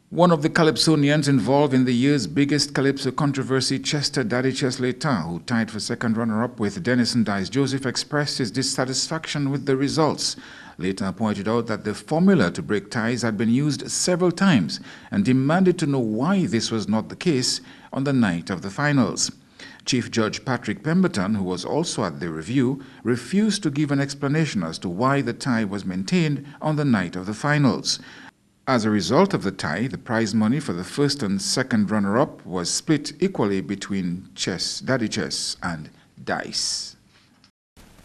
One of the Calypsonians involved in the year's biggest Calypso controversy, Chester Daddy Chesley Tar, who tied for second runner-up with Denison Dice Joseph, expressed his dissatisfaction with the results. Later pointed out that the formula to break ties had been used several times and demanded to know why this was not the case on the night of the finals. Chief Judge Patrick Pemberton, who was also at the review, refused to give an explanation as to why the tie was maintained on the night of the finals. As a result of the tie, the prize money for the first and second runner-up was split equally between Daddy Chess and Dice.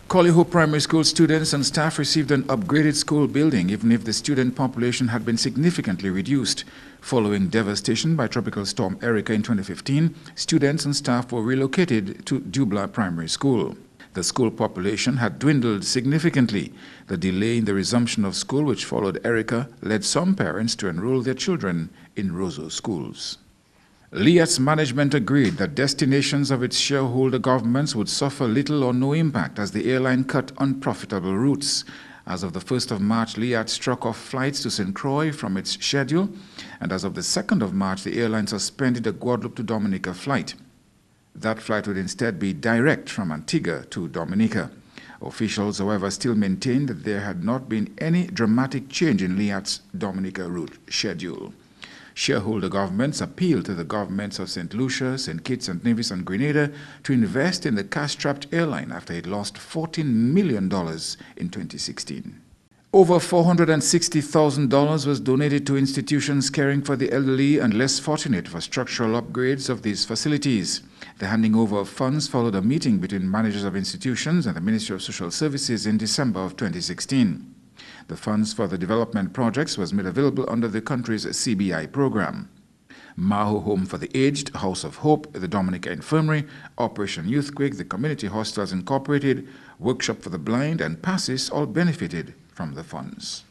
Collyhope Primary School students and staff received an upgraded school building even if the student population had been significantly reduced. Following devastation by Tropical Storm Erika in 2015, students and staff were relocated to Dubla Primary School. The school population had dwindled significantly. The delay in the resumption of school which followed Erika led some parents to enroll their children in Roseau schools. Liat's management agreed that destinations of its shareholder governments would suffer little or no impact as the airline cut unprofitable routes. As of the 1st of March, Liat struck off flights to St. Croix from its schedule, and as of the 2nd of March, the airline suspended a Guadeloupe to Dominica flight. That flight would instead be direct from Antigua to Dominica. Officials, however, still maintained that there had not been any dramatic change in Liat's Dominica route schedule. Shareholder governments appealed to the governments of St. Lucia, St. Kitts and Nevis and Grenada to invest in the cash-strapped airline after it lost $14 million in 2016. Over $460,000 was donated to institutions caring for the elderly and less fortunate for structural upgrades of these facilities. The handing over of funds followed a meeting between managers of institutions and the Ministry of Social Services in December of 2016. The funds for the development projects was made available under the country's CBI program. Maho Home for the Aged, House of Hope, the Dominica Infirmary, Operation Youthquake, the Community Hostels Incorporated, Workshop for the Blind, and PASSIS all benefited from the funds.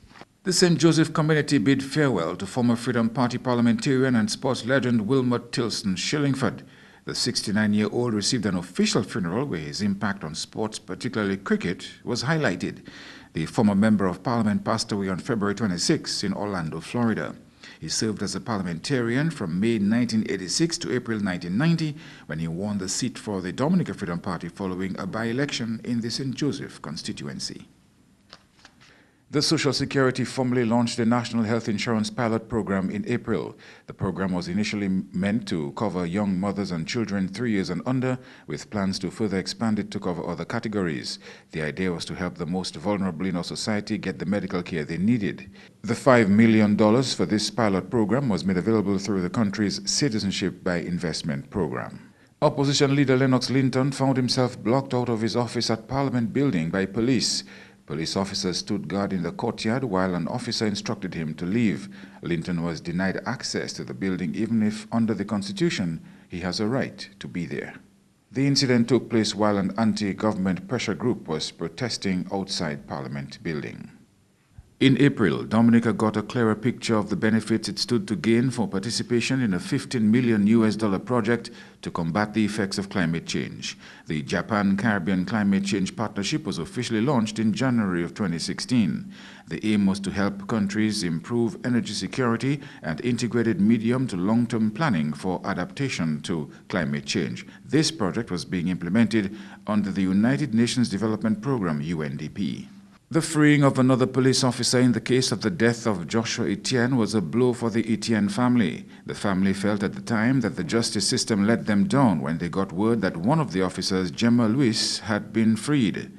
The St. Joseph community bid farewell to former Freedom Party parliamentarian and sports legend Wilmot Tilson Shillingford. The 69-year-old received an official funeral where his impact on sports, particularly cricket, was highlighted. The former member of parliament passed away on February 26 in Orlando, Florida. He served as a parliamentarian from May 1986 to April 1990 when he won the seat for the Dominica Freedom Party following a by-election in the St. Joseph constituency. The Social Security formally launched the National Health Insurance Pilot Program in April. The program was initially meant to cover young mothers and children 3 years and under, with plans to further expand it to cover other categories. The idea was to help the most vulnerable in our society get the medical care they needed. The $5 million for this pilot program was made available through the country's Citizenship by Investment program. Opposition leader Lennox Linton found himself blocked out of his office at Parliament Building by police. Police officers stood guard in the courtyard while an officer instructed him to leave. Linton was denied access to the building even if, under the Constitution, he has a right to be there. The incident took place while an anti-government pressure group was protesting outside Parliament Building. In April, Dominica got a clearer picture of the benefits it stood to gain for participation in a $15 million project to combat the effects of climate change. The Japan-Caribbean Climate Change Partnership was officially launched in January of 2016. The aim was to help countries improve energy security and integrated medium to long-term planning for adaptation to climate change. This project was being implemented under the United Nations Development Program, UNDP. The freeing of another police officer in the case of the death of Joshua Etienne was a blow for the Etienne family. The family felt at the time that the justice system let them down when they got word that one of the officers, Gemma Luis, had been freed.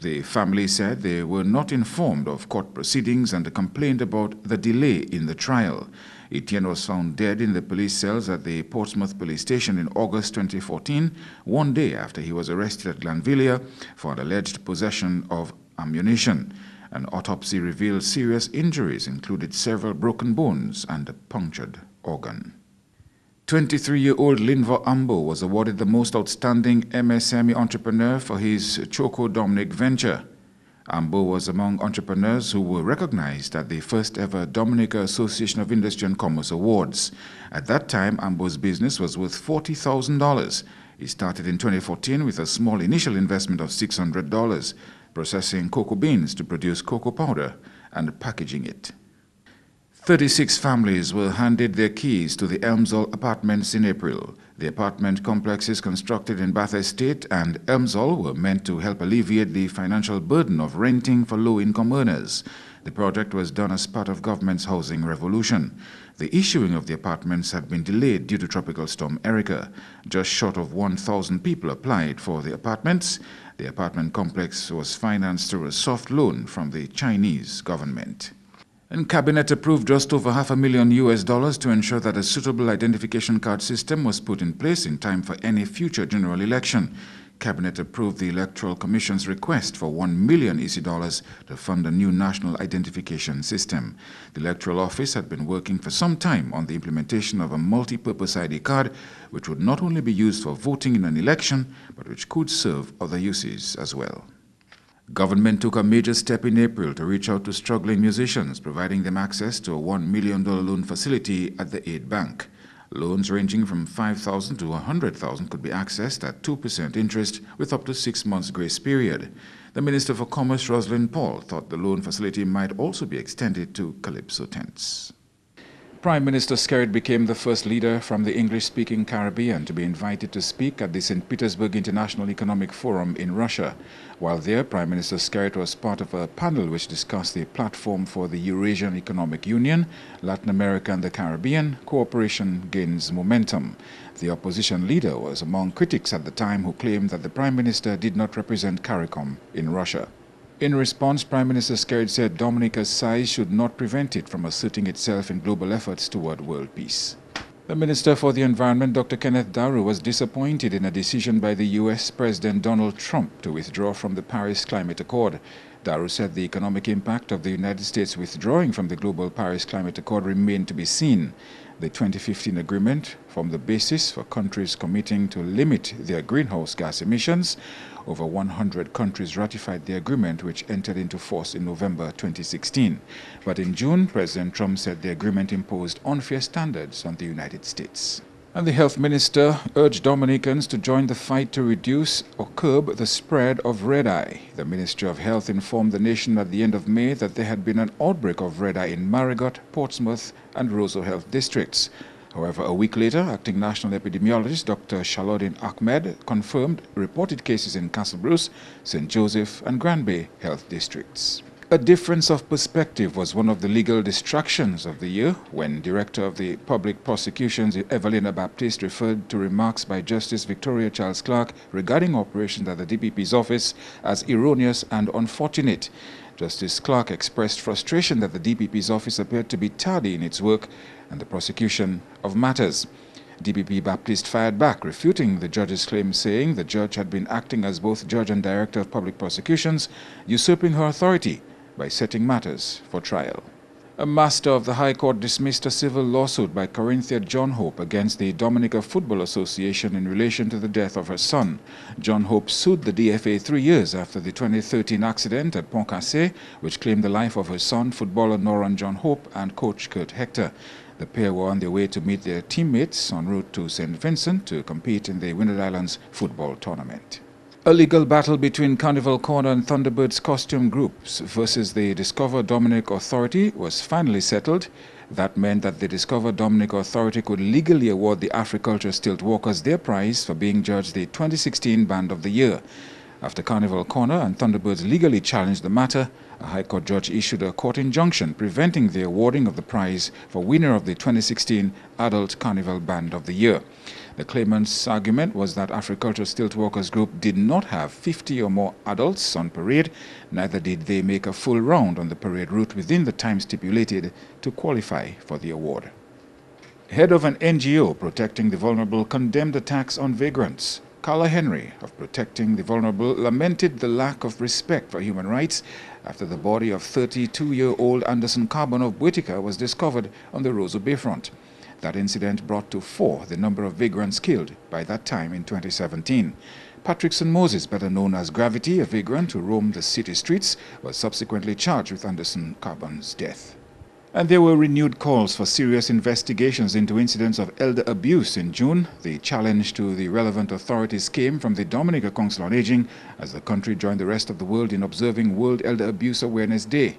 The family said they were not informed of court proceedings and complained about the delay in the trial. Etienne was found dead in the police cells at the Portsmouth police station in August 2014, one day after he was arrested at Glanvilla for an alleged possession of ammunition. An autopsy revealed serious injuries included several broken bones and a punctured organ. 23-year-old Linva Ambo was awarded the most outstanding MSME entrepreneur for his Choco Dominic venture. Ambo was among entrepreneurs who were recognized at the first ever Dominica Association of Industry and Commerce Awards. At that time, Ambo's business was worth $40,000. He started in 2014 with a small initial investment of $600. Processing cocoa beans to produce cocoa powder and packaging it. 36 families were handed their keys to the Elmsall apartments in April. The apartment complexes constructed in Bath Estate and Elmsall were meant to help alleviate the financial burden of renting for low-income earners. The project was done as part of government's housing revolution. The issuing of the apartments had been delayed due to Tropical Storm Erica. Just short of 1,000 people applied for the apartments. The apartment complex was financed through a soft loan from the Chinese government. And Cabinet approved just over $500,000 to ensure that a suitable identification card system was put in place in time for any future general election. Cabinet approved the Electoral Commission's request for $1 million EC to fund a new national identification system. The Electoral Office had been working for some time on the implementation of a multi-purpose ID card, which would not only be used for voting in an election, but which could serve other uses as well. Government took a major step in April to reach out to struggling musicians, providing them access to a $1 million loan facility at the Aid Bank. Loans ranging from $5,000 to $100,000 could be accessed at 2% interest with up to 6 months grace period. The Minister for Commerce, Rosalind Paul, thought the loan facility might also be extended to Calypso tents. Prime Minister Skerrit became the first leader from the English-speaking Caribbean to be invited to speak at the St. Petersburg International Economic Forum in Russia. While there, Prime Minister Skerrit was part of a panel which discussed the platform for the Eurasian Economic Union, Latin America and the Caribbean. Cooperation gains momentum. The opposition leader was among critics at the time who claimed that the Prime Minister did not represent CARICOM in Russia. In response, Prime Minister Skerrit said Dominica's size should not prevent it from asserting itself in global efforts toward world peace. The Minister for the Environment, Dr. Kenneth Daru, was disappointed in a decision by the U.S. President Donald Trump to withdraw from the Paris Climate Accord. Daru said the economic impact of the United States withdrawing from the global Paris Climate Accord remained to be seen. The 2015 agreement formed the basis for countries committing to limit their greenhouse gas emissions. Over 100 countries ratified the agreement, which entered into force in November 2016. But in June, President Trump said the agreement imposed unfair standards on the United States. And the health minister urged Dominicans to join the fight to reduce or curb the spread of red-eye. The Ministry of Health informed the nation at the end of May that there had been an outbreak of red-eye in Marigot, Portsmouth and Roseau Health districts. However, a week later, acting national epidemiologist Dr. Shalodin Ahmed confirmed reported cases in Castle Bruce, St. Joseph and Granby health districts. A difference of perspective was one of the legal distractions of the year when Director of the Public Prosecutions Evelina Baptiste referred to remarks by Justice Victoria Charles Clark regarding operations at the DPP's office as erroneous and unfortunate. Justice Clark expressed frustration that the DPP's office appeared to be tardy in its work and the prosecution of matters. DPP Baptiste fired back, refuting the judge's claim, saying the judge had been acting as both judge and director of public prosecutions, usurping her authority by setting matters for trial. A master of the High Court dismissed a civil lawsuit by Corinthia John Hope against the Dominica Football Association in relation to the death of her son. John Hope sued the DFA 3 years after the 2013 accident at Pont Cassé, which claimed the life of her son, footballer Noran John Hope, and coach Kurt Hector. The pair were on their way to meet their teammates en route to St. Vincent to compete in the Windward Islands football tournament. A legal battle between Carnival Corner and Thunderbird's costume groups versus the Discover Dominic Authority was finally settled. That meant that the Discover Dominic Authority could legally award the Africulture Stilt Walkers their prize for being judged the 2016 Band of the Year. After Carnival Corner and Thunderbirds legally challenged the matter, a High Court judge issued a court injunction preventing the awarding of the prize for winner of the 2016 Adult Carnival Band of the Year. The claimant's argument was that Africulture Stilt Walkers Group did not have 50 or more adults on parade, neither did they make a full round on the parade route within the time stipulated to qualify for the award. Head of an NGO protecting the vulnerable condemned attacks on vagrants. Carla Henry of Protecting the Vulnerable lamented the lack of respect for human rights after the body of 32-year-old Anderson Carbon of Whitaker was discovered on the Roseau Bayfront. That incident brought to 4 the number of vagrants killed by that time in 2017. Patrickson Moses, better known as Gravity, a vagrant who roamed the city streets, was subsequently charged with Anderson Carbon's death. And there were renewed calls for serious investigations into incidents of elder abuse in June. The challenge to the relevant authorities came from the Dominica Council on Aging as the country joined the rest of the world in observing World Elder Abuse Awareness Day.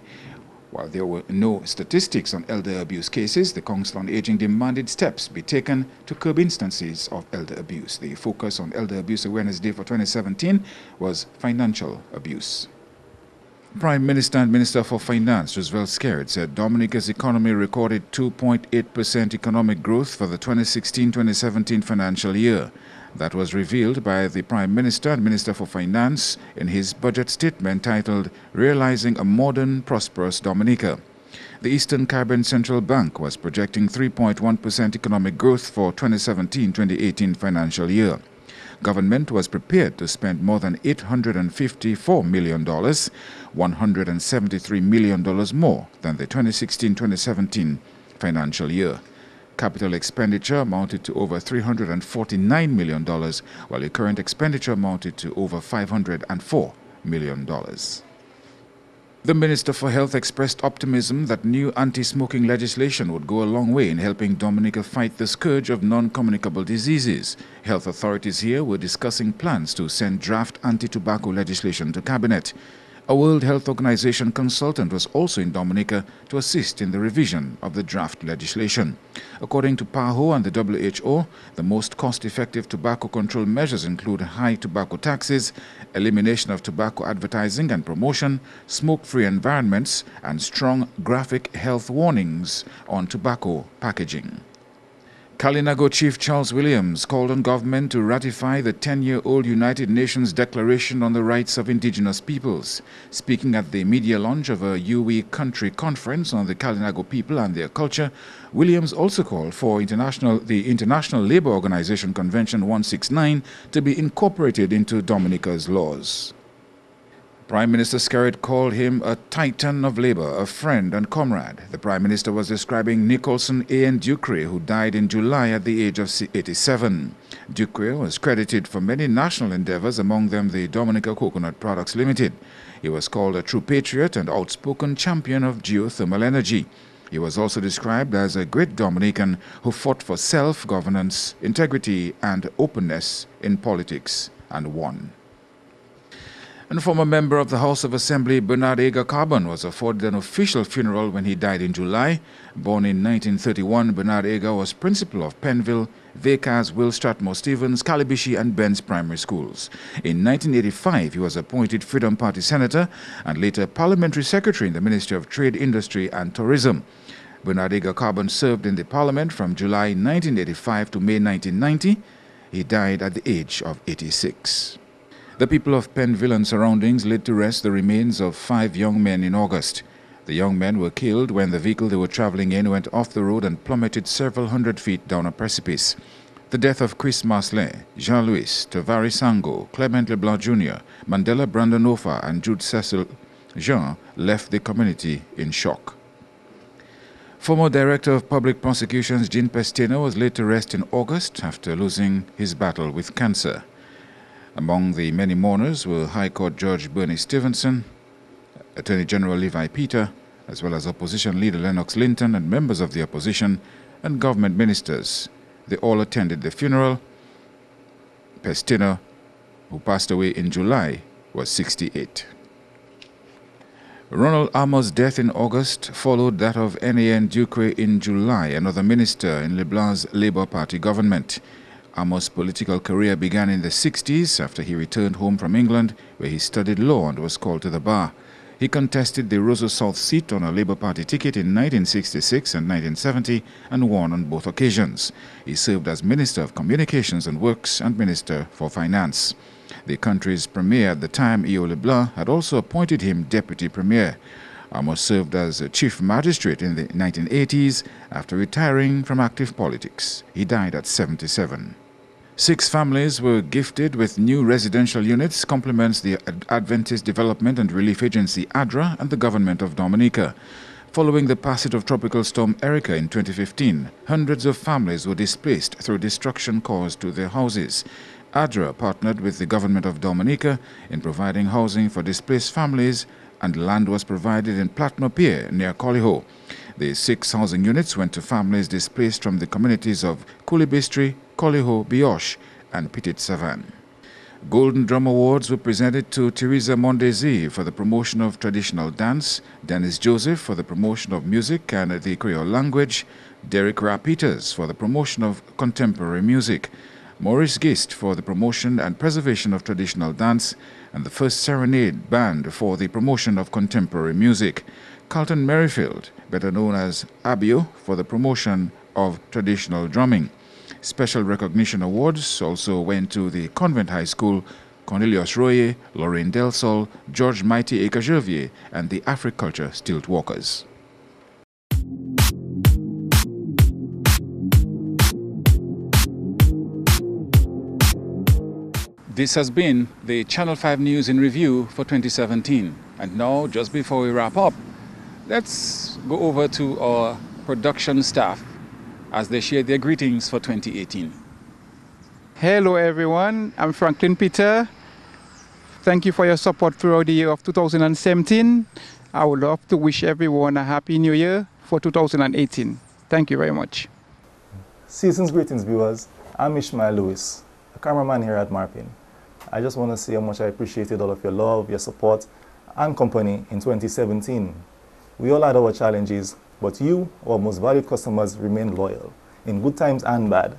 While there were no statistics on elder abuse cases, the Council on Aging demanded steps be taken to curb instances of elder abuse. The focus on Elder Abuse Awareness Day for 2017 was financial abuse. Prime Minister and Minister for Finance, Roosevelt Skerrit, said Dominica's economy recorded 2.8% economic growth for the 2016-2017 financial year. That was revealed by the Prime Minister and Minister for Finance in his budget statement titled Realizing a Modern, Prosperous Dominica. The Eastern Caribbean Central Bank was projecting 3.1% economic growth for 2017-2018 financial year. Government was prepared to spend more than $854 million, $173 million more than the 2016-2017 financial year. Capital expenditure amounted to over $349 million, while the current expenditure amounted to over $504 million. The Minister for Health expressed optimism that new anti-smoking legislation would go a long way in helping Dominica fight the scourge of non-communicable diseases. Health authorities here were discussing plans to send draft anti-tobacco legislation to Cabinet. A World Health Organization consultant was also in Dominica to assist in the revision of the draft legislation. According to PAHO and the WHO, the most cost-effective tobacco control measures include high tobacco taxes, elimination of tobacco advertising and promotion, smoke-free environments, and strong graphic health warnings on tobacco packaging. Kalinago Chief Charles Williams called on government to ratify the 10-year-old United Nations Declaration on the Rights of Indigenous Peoples. Speaking at the media launch of a UWI country conference on the Kalinago people and their culture, Williams also called for the International Labour Organization Convention 169 to be incorporated into Dominica's laws. Prime Minister Skerrit called him a titan of labour, a friend and comrade. The Prime Minister was describing Nicholson A.N. Ducre, who died in July at the age of 87. Ducre was credited for many national endeavours, among them the Dominica Coconut Products Limited. He was called a true patriot and outspoken champion of geothermal energy. He was also described as a great Dominican who fought for self-governance, integrity and openness in politics and won. And former member of the House of Assembly Bernard Aga Carbon was afforded an official funeral when he died in July. Born in 1931, Bernard Aga was principal of Penville, Vacaz, Will Strathmore Stevens, Calibishi and Benz primary schools. In 1985, he was appointed Freedom Party Senator and later Parliamentary Secretary in the Ministry of Trade, Industry and Tourism. Bernard Aga Carbon served in the Parliament from July 1985 to May 1990. He died at the age of 86. The people of Penville and surroundings laid to rest the remains of 5 young men in August. The young men were killed when the vehicle they were traveling in went off the road and plummeted several hundred feet down a precipice. The death of Chris Marcelin, Jean-Louis, Tavari Sango, Clement LeBlanc Jr., Mandela Brandon Ofa and Jude Cecil Jean left the community in shock. Former Director of Public Prosecutions Jean Pestena was laid to rest in August after losing his battle with cancer. Among the many mourners were High Court Judge Bernie Stevenson, Attorney General Levi Peter, as well as opposition leader Lennox Linton and members of the opposition and government ministers. They all attended the funeral. Pestena, who passed away in July, was 68. Ronald Amos' death in August followed that of N.A.N. Ducre in July, another minister in LeBlanc's Labour Party government. Amos' political career began in the 60s after he returned home from England, where he studied law and was called to the bar. He contested the Roseau South seat on a Labour Party ticket in 1966 and 1970 and won on both occasions. He served as Minister of Communications and Works and Minister for Finance. The country's Premier at the time, E.O. LeBlanc, had also appointed him Deputy Premier. Amos served as a Chief Magistrate in the 1980s after retiring from active politics. He died at 77. 6 families were gifted with new residential units, complements the Adventist Development and Relief Agency ADRA and the Government of Dominica. Following the passage of Tropical Storm Erica in 2015, hundreds of families were displaced through destruction caused to their houses. ADRA partnered with the Government of Dominica in providing housing for displaced families, and land was provided in Platmo Pier near Coliho. The 6 housing units went to families displaced from the communities of Coolibistri, Coliho, Bioche, and Petit Savan. Golden Drum Awards were presented to Teresa Mondesi for the promotion of traditional dance, Dennis Joseph for the promotion of music and the Creole language, Derek Peters for the promotion of contemporary music, Maurice Gist for the promotion and preservation of traditional dance, and the First Serenade Band for the promotion of contemporary music. Carlton Merrifield, better known as Abio, for the promotion of traditional drumming. Special recognition awards also went to the Convent High School, Cornelius Royer, Lorraine Del Sol, George Mighty Ekajervier, and the Africulture Stilt Walkers. This has been the Channel 5 News in Review for 2017. And now, just before we wrap up, let's go over to our production staff as they share their greetings for 2018. Hello everyone, I'm Franklin Peter. Thank you for your support throughout the year of 2017. I would love to wish everyone a happy new year for 2018. Thank you very much. Season's greetings, viewers. I'm Ishmael Lewis, a cameraman here at Marpin. I just want to say how much I appreciated all of your love, your support, and company in 2017. We all had our challenges, but you, our most valued customers, remained loyal, in good times and bad.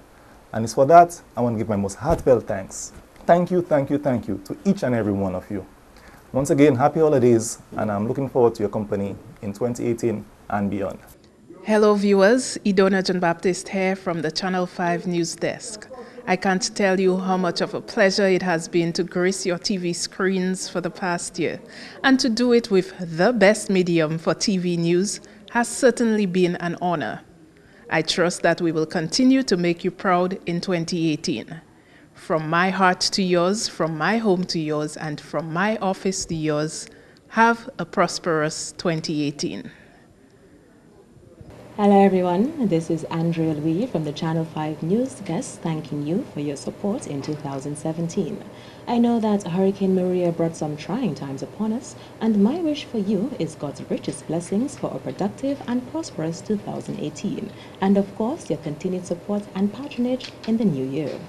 And it's for that I want to give my most heartfelt thanks. Thank you to each and every one of you. Once again, happy holidays, and I'm looking forward to your company in 2018 and beyond. Hello viewers, Idona John Baptist here from the Channel 5 News Desk. I can't tell you how much of a pleasure it has been to grace your TV screens for the past year, and to do it with the best medium for TV news has certainly been an honor. I trust that we will continue to make you proud in 2018. From my heart to yours, from my home to yours, and from my office to yours, have a prosperous 2018. Hello everyone, this is Andrea Louis from the Channel 5 News Desk thanking you for your support in 2017. I know that Hurricane Maria brought some trying times upon us, and my wish for you is God's richest blessings for a productive and prosperous 2018, and of course your continued support and patronage in the new year.